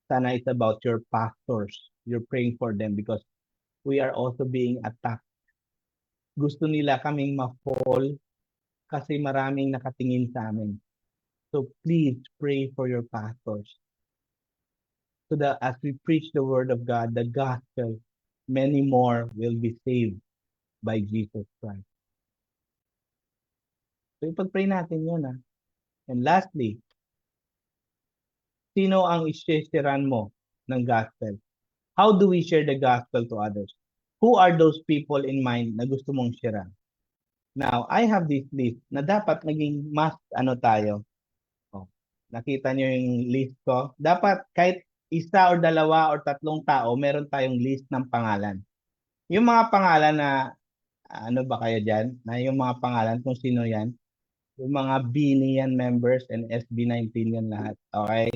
Sana it's about your pastors. You're praying for them because we are also being attacked. Gusto nila kaming ma-fall kasi maraming nakatingin sa amin. So please pray for your pastors. So that as we preach the word of God, the gospel, many more will be saved by Jesus Christ. So ipag-pray natin yun. And lastly, sino ang i-sharean mo ng gospel? How do we share the gospel to others? Who are those people in mind na gusto mong sharean? Now, I have this list na dapat naging mas tayo. Oh, nakita niyo yung list ko? Dapat kahit isa or dalawa or tatlong tao, meron tayong list ng pangalan. Yung mga pangalan na, ano ba kayo dyan? Na yung mga pangalan kung sino yan? Yung mga BNIAN members and SB19 yan lahat. Okay?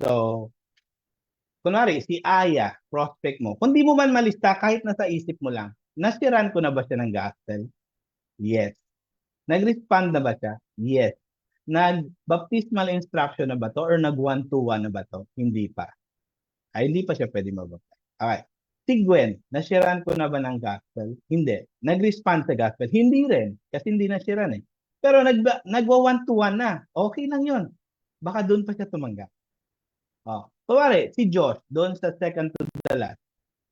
So, kunwari, si Aya, prospect mo. Kung di mo man malista, kahit nasa isip mo lang, nasiran ko na ba siya ng gospel? Yes. Nag-respond na ba siya? Yes. Nag-baptismal instruction na ba to or nag-1-to-1 na ba to? Hindi pa. Ay, hindi pa siya pwede mabaptize. Okay. Si Gwen, nasiran ko na ba ng gospel? Hindi. Nag-respond sa gospel? Hindi rin. Kasi hindi nasiran eh. Pero nagwa-1-to-1 na. Okay lang yun. Baka doon pa siya tumanggap. Oh. Kuwari, si Josh, doon sa second to the last.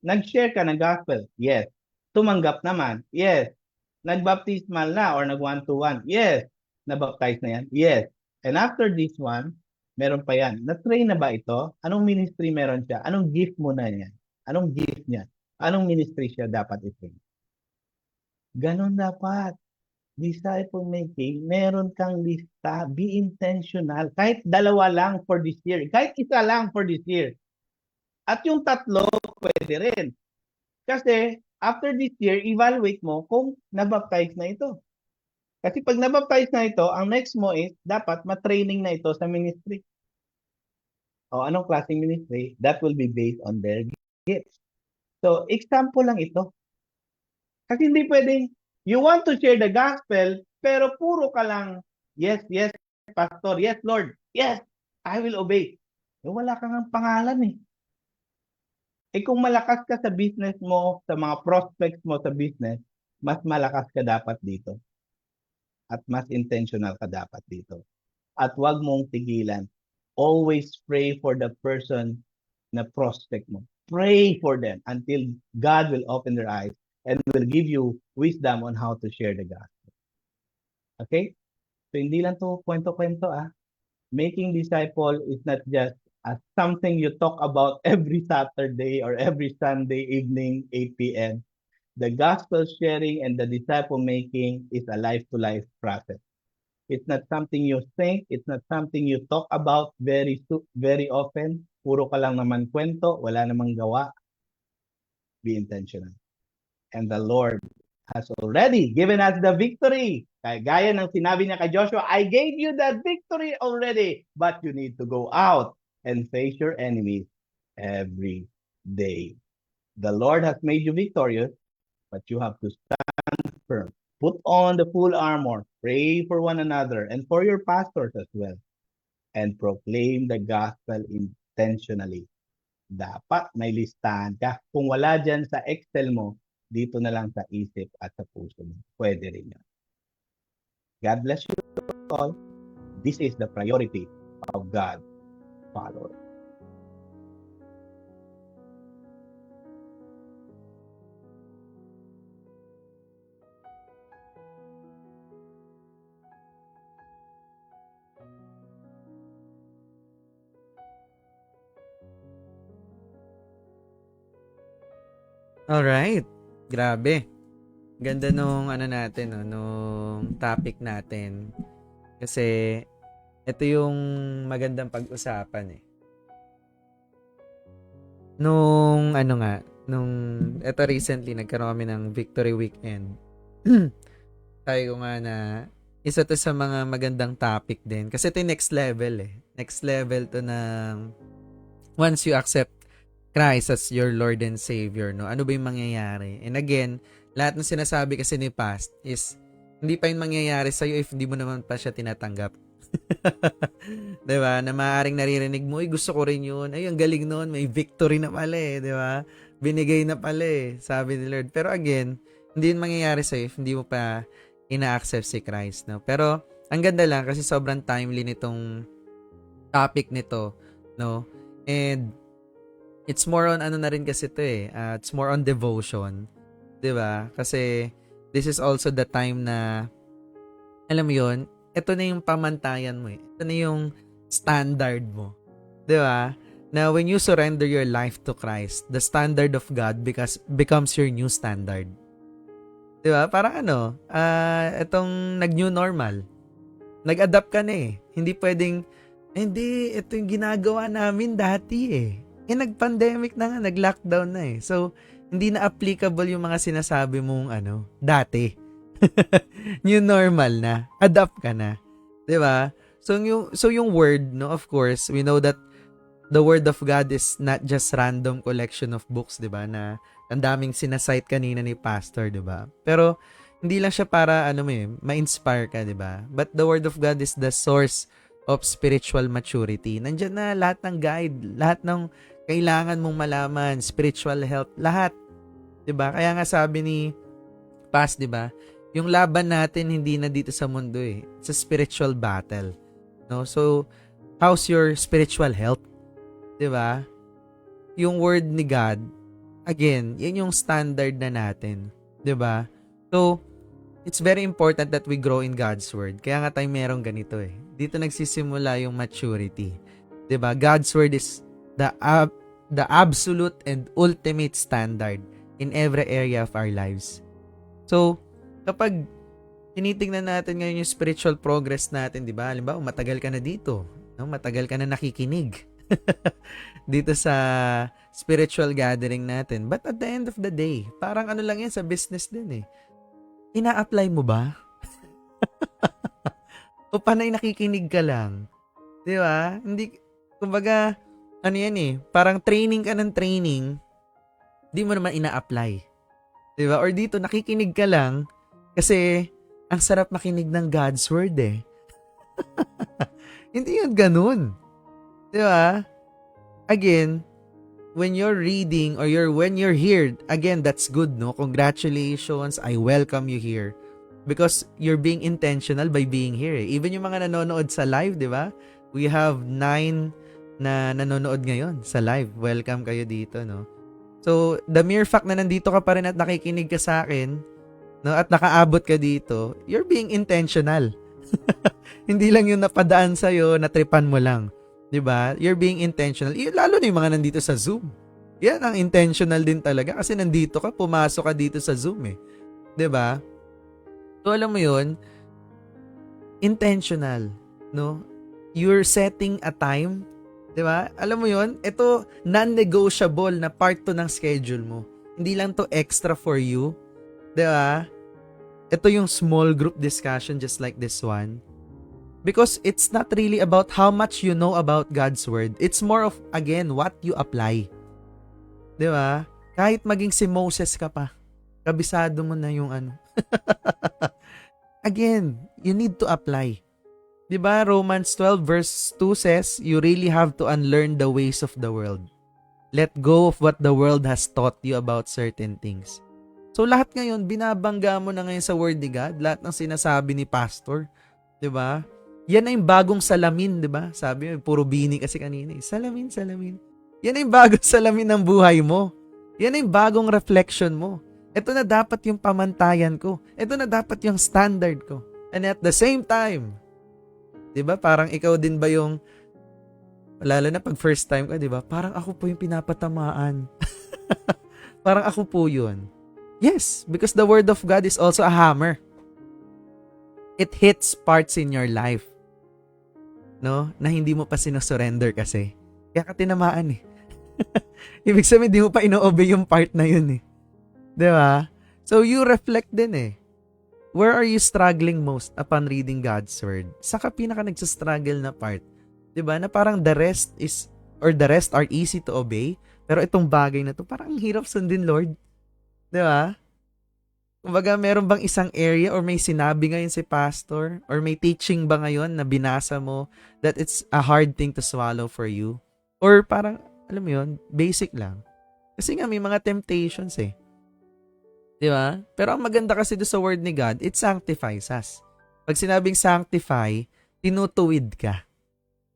Nag-share ka ng gospel? Yes. Tumanggap naman? Yes. Nag-baptismal na or nag-1-to-1? Yes. Nabaptize na yan? Yes. And after this one, meron pa yan. Na-train na ba ito? Anong ministry meron siya? Anong gift mo na yan? Anong gift niya? Anong ministry siya dapat i-train? Ganon dapat. disciple making, meron kang lista, be intentional. Kahit dalawa lang for this year. Kahit isa lang for this year. At yung tatlo, pwede rin. Kasi after this year, evaluate mo kung nabaptize na ito. Kasi pag nabaptize na ito, ang next mo is dapat matraining na ito sa ministry. O anong klaseng ministry? That will be based on their gifts. So, example lang ito. Kasi hindi pwedeng, you want to share the gospel, pero puro ka lang, yes, yes, pastor, yes, Lord, yes, I will obey. Wala kang pangalan eh. Kung malakas ka sa business mo, sa mga prospects mo sa business, mas malakas ka dapat dito. At mas intentional ka dapat dito. At wag mong tigilan. Always pray for the person na prospect mo. Pray for them until God will open their eyes and will give you wisdom on how to share the gospel. Okay? So hindi lang to kwento-kwento Making disciple is not just something you talk about every Saturday or every Sunday evening, 8 p.m. The gospel sharing and the disciple making is a life-to-life process. It's not something you think, it's not something you talk about very often. Puro ka lang naman kwento, wala namang gawa. Be intentional. And the Lord has already given us the victory. Gaya ng sinabi niya kay Joshua, I gave you the victory already, but you need to go out and face your enemies every day. The Lord has made you victorious, but you have to stand firm. Put on the full armor, pray for one another and for your pastors as well, and proclaim the gospel intentionally. Dapat may listahan ka. Kung wala dyan sa Excel mo, dito na lang sa isip at sa puso mo. Pwede rin yun. God bless you all. This is the priority of God's followers. Alright. Grabe. Ganda nung ano natin, no, nung topic natin. Kasi ito yung magandang pag-usapan eh. Nung ano nga, ito recently nagkaroon kami ng Victory Weekend. Sabi ko nga na isa to sa mga magandang topic din. Kasi ito yung next level eh. Next level to ng once you accept Christ as your Lord and Savior, no? Ano ba yung mangyayari? And again, lahat ng sinasabi kasi ni Past is hindi pa yung mangyayari sa'yo if hindi mo naman pa siya tinatanggap. Diba? Na maaaring naririnig mo, gusto ko rin yun. Ay, ang galing nun. May victory na pala eh. Diba? Binigay na pala eh. Sabi ni Lord. Pero again, hindi yun mangyayari sa'yo if hindi mo pa ina-accept si Christ. No? Pero, ang ganda lang kasi sobrang timely nitong topic nito. No? And, it's more on ano na rin kasi ito eh. It's more on devotion. 'Di ba? Kasi this is also the time na alam mo 'yon, ito na yung pamantayan mo eh. Ito na yung standard mo. 'Di ba? Na when you surrender your life to Christ, the standard of God becomes your new standard. 'Di ba? Parang ano, itong nag-new normal. Nag-adapt ka na eh. Hindi pwedeng hindi, ito yung ginagawa namin dati eh. Nag-pandemic na nga, nag-lockdown na eh. So, hindi na applicable yung mga sinasabi mong dati. New normal na. Adapt ka na. 'Di ba? So yung word, no, of course, we know that the word of God is not just random collection of books, 'di ba? Na ang daming sinasite kanina ni pastor, 'di ba? Pero hindi lang siya para ma-inspire ka, 'di ba? But the word of God is the source of spiritual maturity. Nandiyan na lahat ng guide, lahat ng kailangan mong malaman, spiritual health, lahat. 'Di ba? Kaya nga sabi ni Past, 'di ba? Yung laban natin hindi na dito sa mundo eh. It's a spiritual battle. No? So, how's your spiritual health? 'Di ba? Yung word ni God, again, yan yung standard na natin. 'Di ba? So, it's very important that we grow in God's word. Kaya nga tayo merong ganito eh. Dito nagsisimula yung maturity. 'Di ba? God's word is the absolute and ultimate standard in every area of our lives. So, kapag tinitingnan natin ngayon yung spiritual progress natin, di ba? Halimbawa, matagal ka na dito, no? Matagal ka na nakikinig dito sa spiritual gathering natin. But at the end of the day, parang ano lang yan sa business din eh. Ina-apply mo ba? O panay nakikinig ka lang? Di ba? Hindi, kumbaga, ano yan eh, parang training ka ng training, di mo naman ina-apply. Di ba? Or dito, nakikinig ka lang kasi ang sarap makinig ng God's Word eh. Hindi yun ganun. Di ba? Again, when you're reading or when you're here, again, that's good, no? Congratulations, I welcome you here. Because you're being intentional by being here eh. Even yung mga nanonood sa live, di ba? We have 9 na nanonood ngayon sa live. Welcome kayo dito, no? So, the mere fact na nandito ka pa rin at nakikinig ka sa akin, no, at nakaabot ka dito, you're being intentional. Hindi lang yung napadaan sa'yo, natripan mo lang. 'Di ba? You're being intentional. Lalo na yung mga nandito sa Zoom. Yan ang intentional din talaga kasi nandito ka, pumasok ka dito sa Zoom eh. 'Di ba? So, alam mo yun, intentional, no? You're setting a time. 'Di ba? Alam mo 'yon, ito non-negotiable na part 'to ng schedule mo. Hindi lang 'to extra for you. 'Di ba? Ito yung small group discussion just like this one. Because it's not really about how much you know about God's word. It's more of, again, what you apply. 'Di ba? Kahit maging si Moses ka pa, kabisado mo na yung ano. Again, you need to apply. 'Di ba? Romans 12 verse 2 says, you really have to unlearn the ways of the world. Let go of what the world has taught you about certain things. So lahat ngayon, binabangga mo na ngayon sa word ni God, lahat ng sinasabi ni pastor. 'Di ba? Yan ay yung bagong salamin, 'di ba? Sabi mo, puro bini kasi kanina. Salamin, salamin. Yan ay yung bagong salamin ng buhay mo. Yan ay yung bagong reflection mo. Ito na dapat yung pamantayan ko. Ito na dapat yung standard ko. And at the same time, 'di ba? Parang ikaw din ba yung lalo na pag first time ka, 'di ba? Parang ako po yung pinapatamaan. Parang ako po 'yun. Yes, because the word of God is also a hammer. It hits parts in your life, no? Na hindi mo pa sino-surrender kasi. Kaya ka tinamaan eh. Ibig sabihin, hindi mo pa ino-obey yung part na yun eh. 'Di ba? So you reflect din eh. Where are you struggling most upon reading God's word? Saka pinaka nagsa-struggle na part. 'Di ba? Na parang the rest are easy to obey, pero itong bagay na to parang ang hirap sundin, Lord. 'Di ba? Kumbaga, meron bang isang area or may sinabi ngayon si pastor or may teaching ba ngayon na binasa mo that it's a hard thing to swallow for you? Or parang, alam mo yun, basic lang. Kasi nga may mga temptations eh. Di ba? Pero ang maganda kasi doon sa word ni God, it sanctifies us. Pag sinabing sanctify, tinutuwid ka.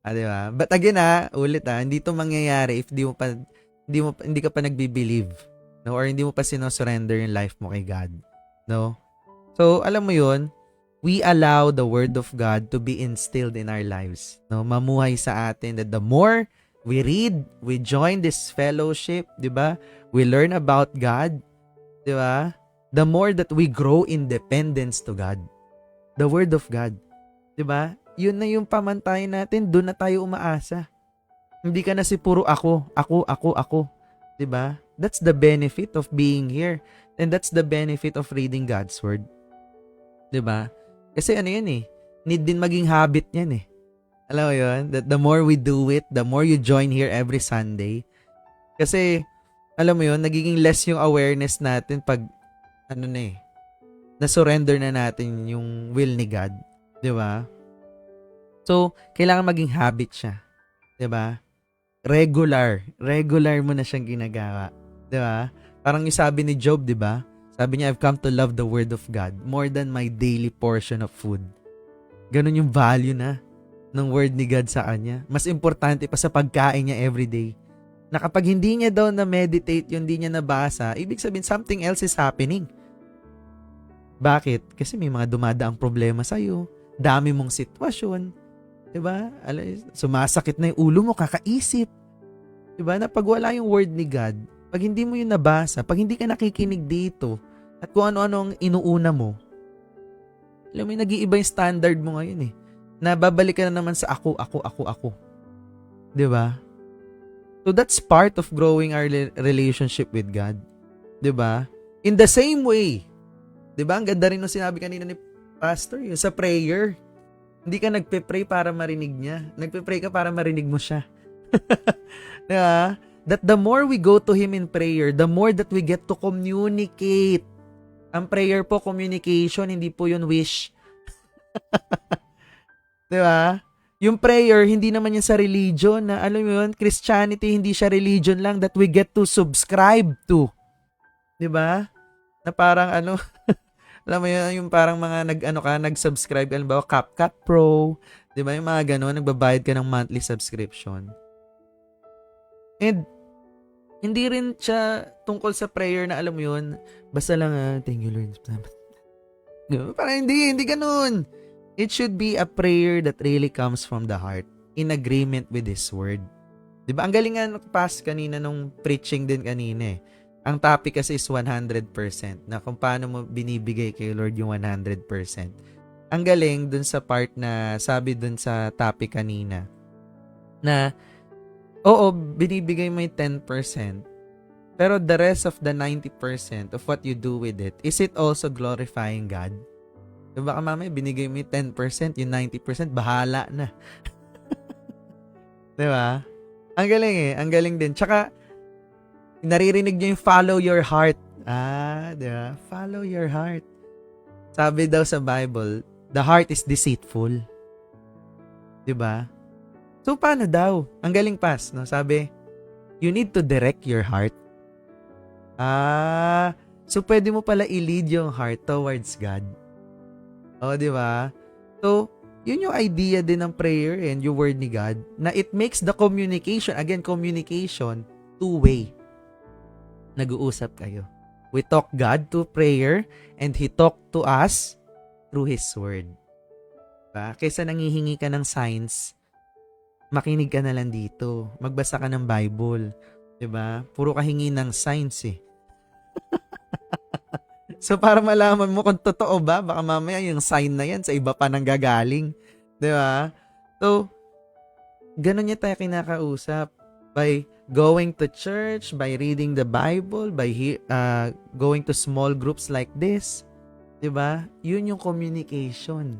Di ba? But again ulit hindi to mangyayari if hindi ka pa nagbi-believe. No? Or hindi mo pa sino-surrender yung life mo kay God. No? So, alam mo yun, we allow the word of God to be instilled in our lives. No? Mamuhay sa atin that the more we read, we join this fellowship, di ba? We learn about God, di ba? The more that we grow in dependence to God. The word of God. Di ba? Yun na yung pamantayan natin, doon na tayo umaasa. Hindi ka na si puro ako. Di ba? That's the benefit of being here. And that's the benefit of reading God's word. 'Di ba? Kasi ano 'yan eh, need din maging habit 'yan eh. Alam mo 'yun? That the more we do it, the more you join here every Sunday. Kasi alam mo 'yun, nagiging less yung awareness natin pag na-surrender na natin yung will ni God, 'di ba? So, kailangan maging habit siya. 'Di ba? Regular mo na siyang ginagawa, 'di ba? Parang yung sabi ni Job, di ba? Sabi niya, I've come to love the word of God more than my daily portion of food. Ganun yung value na ng word ni God sa kanya. Mas importante pa sa pagkain niya everyday. Na kapag hindi niya daw na-meditate yun, hindi niya nabasa, ibig sabihin something else is happening. Bakit? Kasi may mga dumadaang problema sa'yo. Dami mong sitwasyon. Di ba? Sumasakit na yung ulo mo, kakaisip. Di ba? Na pag wala yung word ni God, pag hindi mo yun nabasa, pag hindi ka nakikinig dito, at kung ano-ano ang inuuna mo, Alam mo, nag-iiba yung standard mo ngayon eh. Na babalik ka na naman sa ako. 'Di ba? So that's part of growing our relationship with God. 'Di ba? In the same way, 'di ba? Ang ganda rin nung sinabi kanina ni Pastor, yung sa prayer. Hindi ka nagpe-pray para marinig niya. Nagpe-pray ka para marinig mo siya. 'Di ba? That the more we go to Him in prayer, the more that we get to communicate. Ang prayer po, communication, hindi po yun wish. 'Di ba? Yung prayer, hindi naman yan sa religion na, alam mo yun, Christianity, hindi siya religion lang that we get to subscribe to. 'Di ba? Na parang alam mo yun, yung parang mga nag-subscribe, alam ba, CapCut Pro, 'di ba? Yung mga gano'n, nagbabayad ka ng monthly subscription. And hindi rin siya tungkol sa prayer na alam mo yun, basta lang, thank you Lord. Parang hindi ganun. It should be a prayer that really comes from the heart, in agreement with His Word. Diba? Ang galing nga pass kanina nung preaching din kanina eh. Ang topic kasi is 100%, na kung paano mo binibigay kay Lord yung 100%. Ang galing dun sa part na sabi dun sa topic kanina, na oo, binibigay mo yung 10%, pero the rest of the 90% of what you do with it, is it also glorifying God? Diba ka mamaya, binigay mo yung 10%, yung 90%, bahala na. Diba? Ang galing eh, ang galing din. Tsaka, naririnig nyo yung follow your heart. Diba? Follow your heart. Sabi daw sa Bible, the heart is deceitful. Diba? So, paano daw? Ang galing pas, no? Sabi, you need to direct your heart. So pwede mo pala i-lead yung heart towards God. Di ba? So, yun yung idea din ng prayer and yung word ni God, na it makes the communication, again, communication, two-way. Nag-uusap kayo. We talk God to prayer and He talk to us through His word. Diba? Kaysa nangihingi ka ng signs, makinig ka na lang dito. Magbasa ka ng Bible. 'Di ba? Puro ka hingi ng signs eh. So para malaman mo kung totoo ba, baka mamaya yung sign na yan sa iba pa nang gagaling. 'Di ba? So, ganun niya tayo kinakausap. By going to church, by reading the Bible, by going to small groups like this. 'Di ba? Yun yung communication.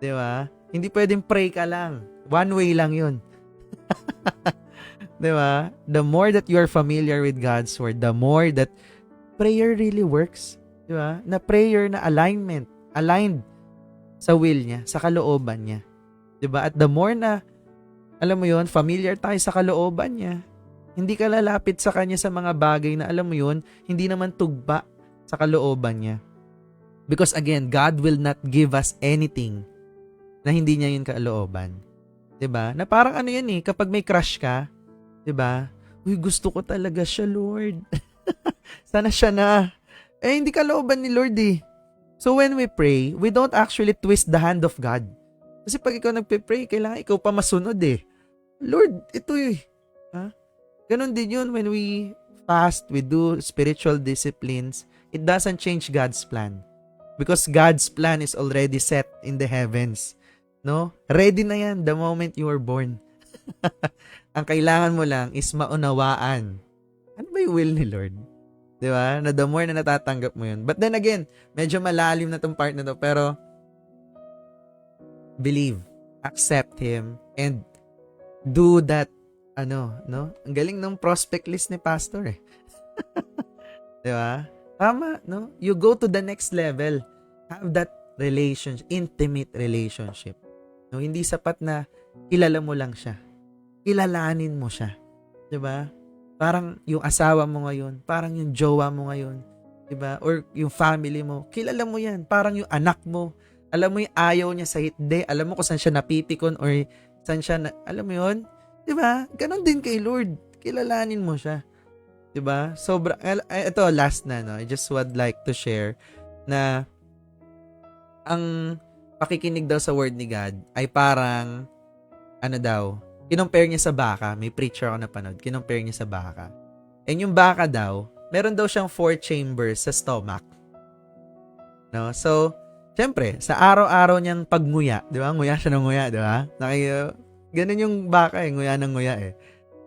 'Di ba? Hindi pwedeng pray ka lang. One way lang yun. Diba? The more that you are familiar with God's Word, the more that prayer really works. Diba? Na prayer na aligned sa will niya, sa kalooban niya. Diba? At the more na, alam mo yun, familiar tayo sa kalooban niya, hindi ka lalapit sa kanya sa mga bagay na, alam mo yun, hindi naman tugpa sa kalooban niya. Because again, God will not give us anything na hindi niya yun kalooban. 'Di ba? Na parang yan eh, kapag may crush ka, 'di ba? Uy, gusto ko talaga siya, Lord. Sana siya na. Hindi kalooban ni Lord eh. So when we pray, we don't actually twist the hand of God. Kasi pag ikaw nagpe-pray, kailangan ikaw pa masunod eh. Lord, ito eh. Ganon din yun when we fast, we do spiritual disciplines. It doesn't change God's plan. Because God's plan is already set in the heavens. No? Ready na yan the moment you were born. Ang kailangan mo lang is maunawaan. Ano ba yung will ni Lord? Di ba? Na the more na natatanggap mo yun. But then again, medyo malalim na tong part na to. Pero, believe, accept Him, and do that, no? Ang galing ng prospect list ni Pastor eh. Di ba? Tama, no? You go to the next level. Have that relationship, intimate relationship. No, hindi sapat na kilala mo lang siya. Kilalanin mo siya. 'Di ba? Parang yung asawa mo ngayon, parang yung jowa mo ngayon, 'di ba? Or yung family mo, kilala mo 'yan. Parang yung anak mo, alam mo yung ayaw niya sa hitde, alam mo kung saan siya napipikon or saan siya alam mo 'yon? 'Di ba? Ganon din kay Lord. Kilalanin mo siya. 'Di ba? Ito last na, no. I just would like to share na ang pakikinig daw sa word ni God ay parang, kinompare niya sa baka. May preacher ako napanood, kinompare niya sa baka. And yung baka daw, meron daw siyang 4 chambers sa stomach. No? So, Syempre, sa araw-araw niyang pagnguya, di ba? Nguya siya ng nguya, di ba? Ganun yung baka nguya ng nguya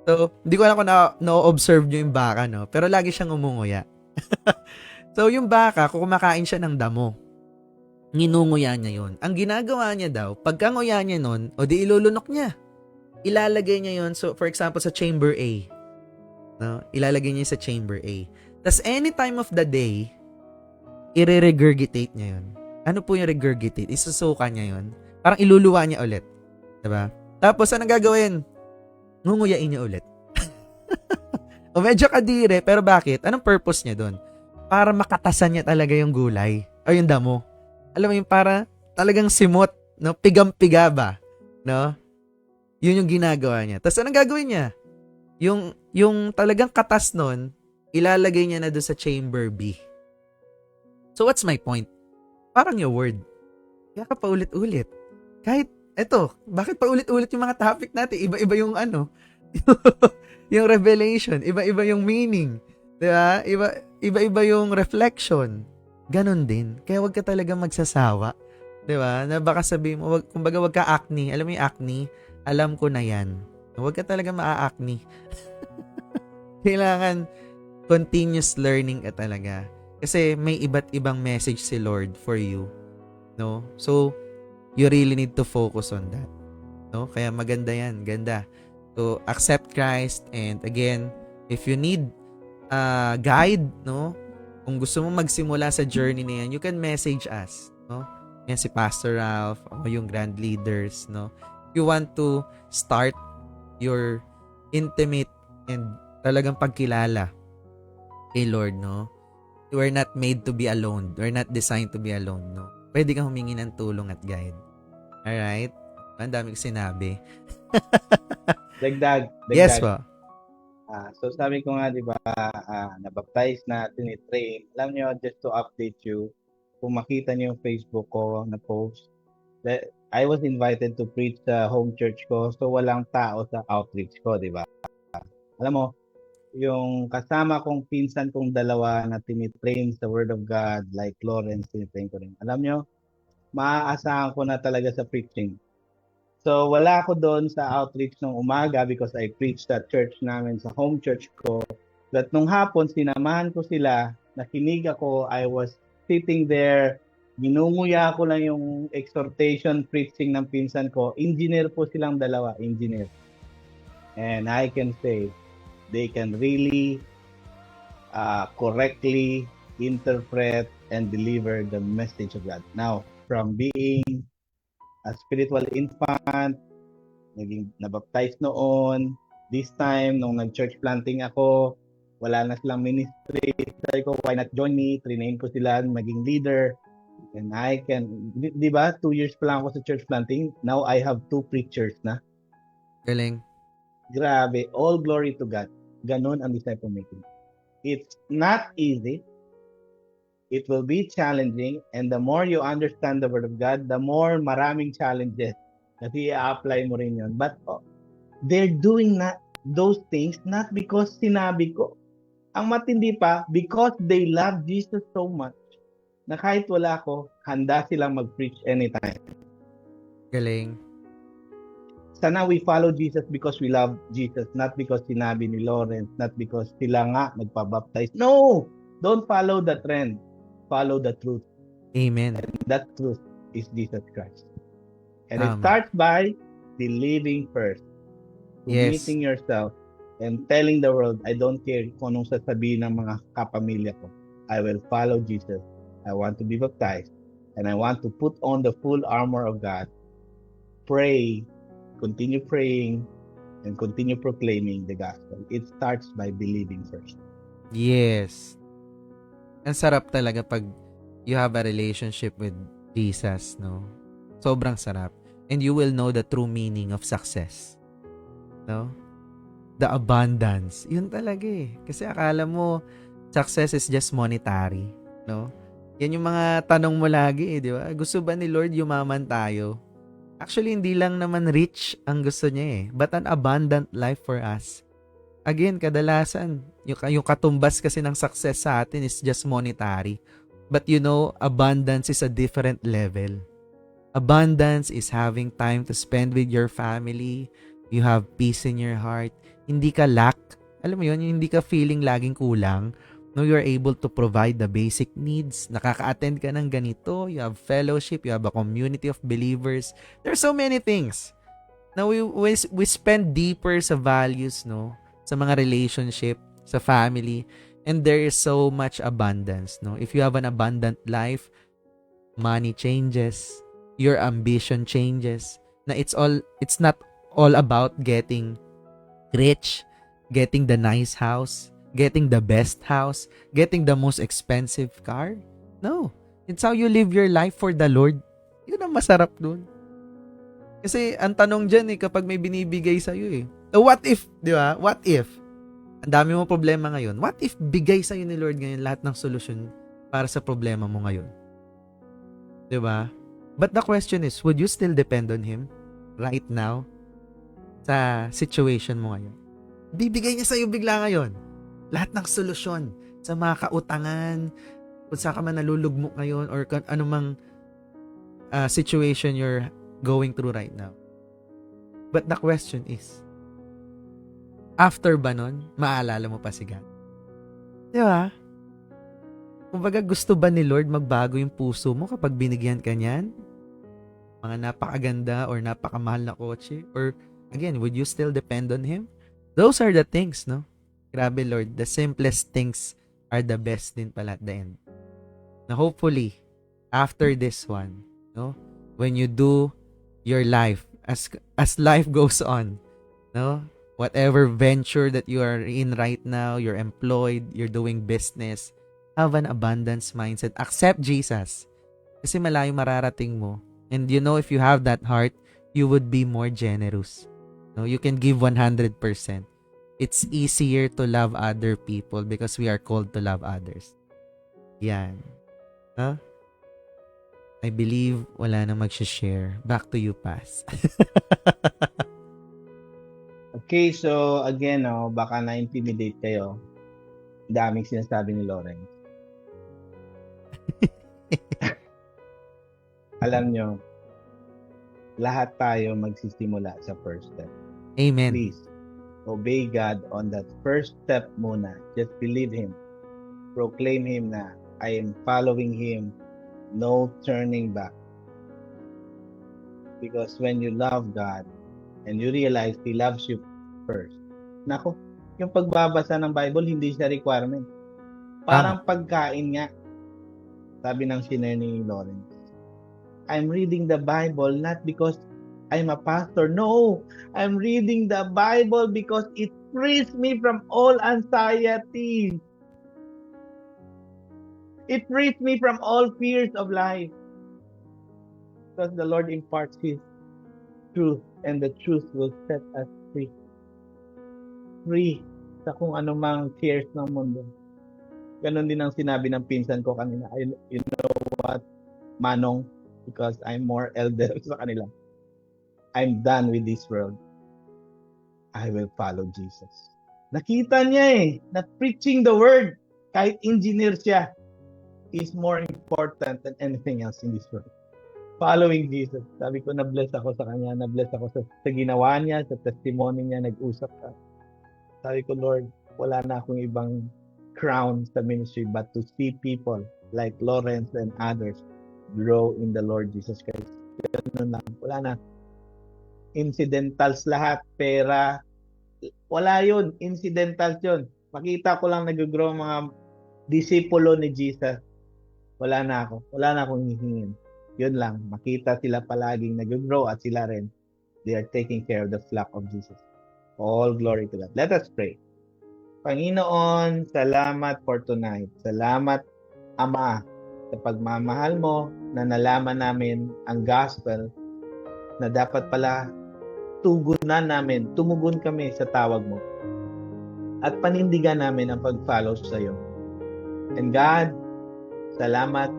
So, hindi ko alam kung na-observe niyo yung baka, no? Pero lagi siyang umunguya. So, yung baka, kung kumakain siya ng damo, nginunguya niya yun. Ang ginagawa niya daw, pagka nguya niya nun, o di ilulunok niya. Ilalagay niya yun, so for example, sa chamber A. No? Ilalagay niya sa chamber A. Tapos, any time of the day, i-regurgitate niya yun. Ano po yung regurgitate? Isusuka niya yun. Parang iluluwa niya ulit. Diba? Tapos, anong gagawin? Ngunguyain niya ulit. O medyo kadire, pero bakit? Anong purpose niya doon? Para makatasan niya talaga yung gulay. O yung damo. Alam mo yung para talagang simot. No? Pigam-piga ba? No? Yun yung ginagawa niya. Tapos anong gagawin niya? Yung talagang katas nun, ilalagay niya na doon sa chamber B. So what's my point? Parang yung word. Kaya ka pa ulit-ulit. Kahit, bakit pa ulit-ulit yung mga topic natin? Iba-iba yung yung revelation. Iba-iba yung meaning. Diba? Iba-iba yung reflection. Ganon din. Kaya wag ka talaga magsasawa. Diba? Na baka sabihin mo, kumbaga wag ka acne. Alam mo yung acne? Alam ko na yan. Wag ka talaga maa-acne. Kailangan continuous learning ka talaga. Kasi may iba't ibang message si Lord for you. No? So, you really need to focus on that. No? Kaya maganda yan. Ganda. So, accept Christ. And again, if you need guide, no? Kung gusto mo magsimula sa journey na yan, you can message us. No? Yan si Pastor Ralph o yung grand leaders. No? You want to start your intimate and talagang pagkilala kay Lord, no? We're not made to be alone. We're not designed to be alone, no? Pwede kang humingi ng tulong at guide. Alright? Ang dami ko sinabi. Dagdag. Yes po. So sabi ko nga, di ba, nabaptize na, tinitrain. Alam nyo, just to update you, kung makita nyo yung Facebook ko na post, that I was invited to preach sa home church ko, so walang tao sa outreach ko, di ba? Alam mo, yung kasama kong pinsan kong dalawa na tinitrain sa Word of God, like Lawrence, tinitrain ko rin. Alam nyo, maaasahan ko na talaga sa preaching. So, wala ako doon sa outreach ng umaga because I preached at church namin sa home church ko. But nung hapon, sinamahan ko sila, nakinig ako, I was sitting there, ginunguya ko lang yung exhortation preaching ng pinsan ko. Engineer po silang dalawa, engineer. And I can say, they can really correctly interpret and deliver the message of God. Now, from being a spiritual infant, naging nabaptize noon, this time, nung nag-church planting ako, wala na silang ministry, sabi ko, why not join me? Trinain ko sila, maging leader, and I can, di ba, 2 years pa lang ako sa church planting, now I have 2 preachers na. Galing. Grabe, all glory to God. Ganon ang disciple making. It's not easy. It will be challenging, and the more you understand the Word of God, the more maraming challenges kasi i-apply mo rin yun. But they're doing those things not because sinabi ko. Ang matindi pa, because they love Jesus so much na kahit wala ko, handa silang mag-preach anytime. Galing. Sana we follow Jesus because we love Jesus, not because sinabi ni Lawrence, not because sila nga nagpabaptize. No! Don't follow the trend. Follow the truth. Amen. And that truth is Jesus Christ. And it Tama. starts by believing first. Yes. Committing yourself and telling the world, I don't care kung anong sasabihin ng mga kapamilya ko. I will follow Jesus. I want to be baptized. And I want to put on the full armor of God. Pray. Continue praying and continue proclaiming the gospel. It starts by believing first. Yes. Ang sarap talaga pag you have a relationship with Jesus, no? Sobrang sarap. And you will know the true meaning of success. No? The abundance. Yun talaga eh. Kasi akala mo, success is just monetary. No? Yan yung mga tanong mo lagi eh, di ba? Gusto ba ni Lord yumaman tayo? Actually, hindi lang naman rich ang gusto niya eh, but an abundant life for us. Again, kadalasan, yung katumbas kasi ng success sa atin is just monetary. But abundance is a different level. Abundance is having time to spend with your family. You have peace in your heart. Hindi ka lack. Alam mo yun, yung hindi ka feeling laging kulang. No, you're able to provide the basic needs. Nakaka-attend ka ng ganito. You have fellowship. You have a community of believers. There's so many things. Now, we spend deeper sa values, no? Sa mga relationship, sa family. And there is so much abundance, no? If you have an abundant life, money changes, your ambition changes. Na it's not all about getting rich, getting the nice house, getting the best house, getting the most expensive car. No. It's how you live your life for the Lord. Yun ang masarap dun. Kasi ang tanong dyan kapag may binibigay sa'yo what if, di ba? What if? Ang dami mo problema ngayon. What if bigay sa'yo ni Lord ngayon lahat ng solusyon para sa problema mo ngayon? Di ba? But the question is, would you still depend on Him right now sa situation mo ngayon? Bibigay niya sa'yo bigla ngayon. Lahat ng solusyon sa mga kautangan, kung saan ka man nalulugmok ngayon or anumang situation you're going through right now. But the question is, after ba nun, maalala mo pa si God? Di ba? Kumbaga, gusto ba ni Lord magbago yung puso mo kapag binigyan ka niyan? Mga napakaganda or napakamahal na kotse? Or, again, would you still depend on Him? Those are the things, no? Grabe, Lord. The simplest things are the best din pala at the end. Na hopefully, after this one, no? When you do your life, as life goes on, no? Whatever venture that you are in right now, you're employed, you're doing business, have an abundance mindset. Accept Jesus. Kasi malayo mararating mo. And if you have that heart, you would be more generous. No, you can give 100%. It's easier to love other people because we are called to love others. Yan. Huh? I believe wala na mag-share. Back to you, Paz. Okay, so again, baka na-intimidate kayo. Daming sinasabi ni Lawrence. Alam nyo, lahat tayo magsisimula sa first step. Amen. Please, obey God on that first step muna. Just believe Him. Proclaim Him na I am following Him. No turning back. Because when you love God and you realize He loves you first. Nako, yung pagbabasa ng Bible, hindi siya requirement. Parang pagkain nga. Sabi ng siner ni Lawrence. I'm reading the Bible not because I'm a pastor. No, I'm reading the Bible because it frees me from all anxiety. It frees me from all fears of life. Because the Lord imparts His truth and the truth will set us free. Free sa kung anumang fears ng mundo. Ganon din ang sinabi ng pinsan ko kanina. You know what, Manong? Because I'm more elder sa kanila. I'm done with this world. I will follow Jesus. Nakita niya na preaching the word, kahit engineer siya, is more important than anything else in this world. Following Jesus. Sabi ko, na-bless ako sa kanya, na-bless ako sa ginawa niya, sa testimony niya, nag-usap ka. Sabi ko, Lord, wala na akong ibang crown sa ministry but to see people like Lawrence and others grow in the Lord Jesus Christ. Ganun lang. Wala na. Incidentals lahat. Pera. Wala yun. Incidentals yun. Makita ko lang nag-grow mga disipulo ni Jesus. Wala na ako. Wala na akong hihingin. Yun lang. Makita sila palaging nag-grow at sila rin. They are taking care of the flock of Jesus. All glory to God. Let us pray. Panginoon, salamat for tonight. Salamat, Ama, sa pagmamahal mo na nalaman namin ang gospel na dapat pala tugunan namin, tumugon kami sa tawag mo at panindigan namin ang pag-follow sa iyo. And God, salamat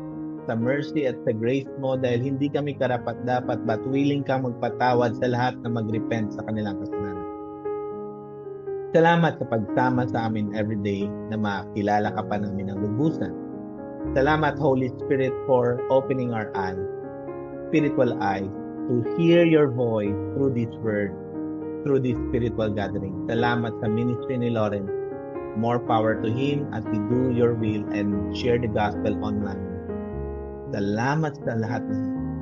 sa mercy at sa grace mo dahil hindi kami karapat-dapat but willing kang magpatawad sa lahat na mag-repent sa kanilang kasalanan. Salamat sa pagsama sa amin everyday na makilala ka pa namin ng lubusan. Salamat, Holy Spirit, for opening our eyes, spiritual eyes, to hear your voice through this word, through this spiritual gathering. Salamat sa ministry ni Lawrence. More power to him as we do your will and share the gospel online. Salamat sa lahat.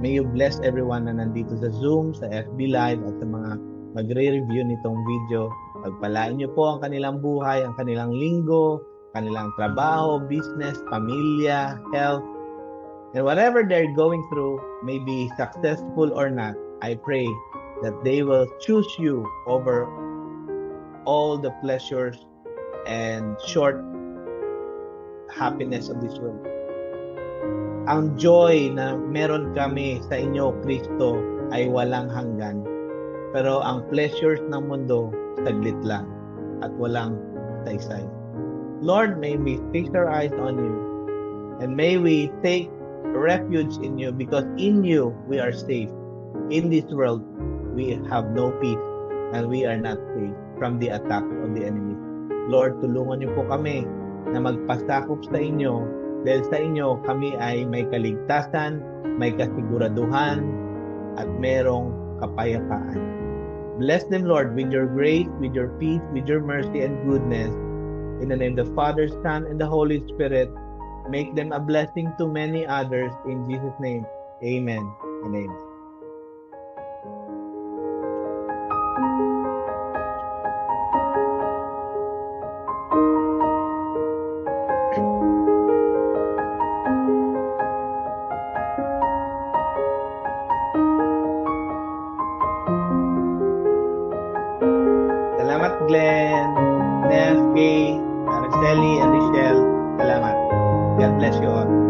May you bless everyone na nandito sa Zoom, sa FB Live, at sa mga magre-review nitong video. Pagpalain niyo po ang kanilang buhay, ang kanilang linggo, kanilang trabaho, business, pamilya, health, and whatever they're going through, may be successful or not, I pray that they will choose you over all the pleasures and short happiness of this world. Ang joy na meron kami sa inyo, Kristo, ay walang hanggan. Pero ang pleasures ng mundo, saglit lang at walang saysay. Lord, may we fix our eyes on you, and may we take refuge in you, because in you we are safe. In this world, we have no peace, and we are not safe from the attack of the enemy. Lord, tulungan niyo po kami na magpasakop sa inyo, dahil sa inyo kami ay may kaligtasan, may kasiguraduhan, at merong kapayapaan. Bless them, Lord, with your grace, with your peace, with your mercy and goodness. In the name of the Father, Son, and the Holy Spirit, make them a blessing to many others. In Jesus' name, amen and amen. Salamat, Glenn, Nef, Kay, Araceli, and Richelle. Salamat. God bless you all.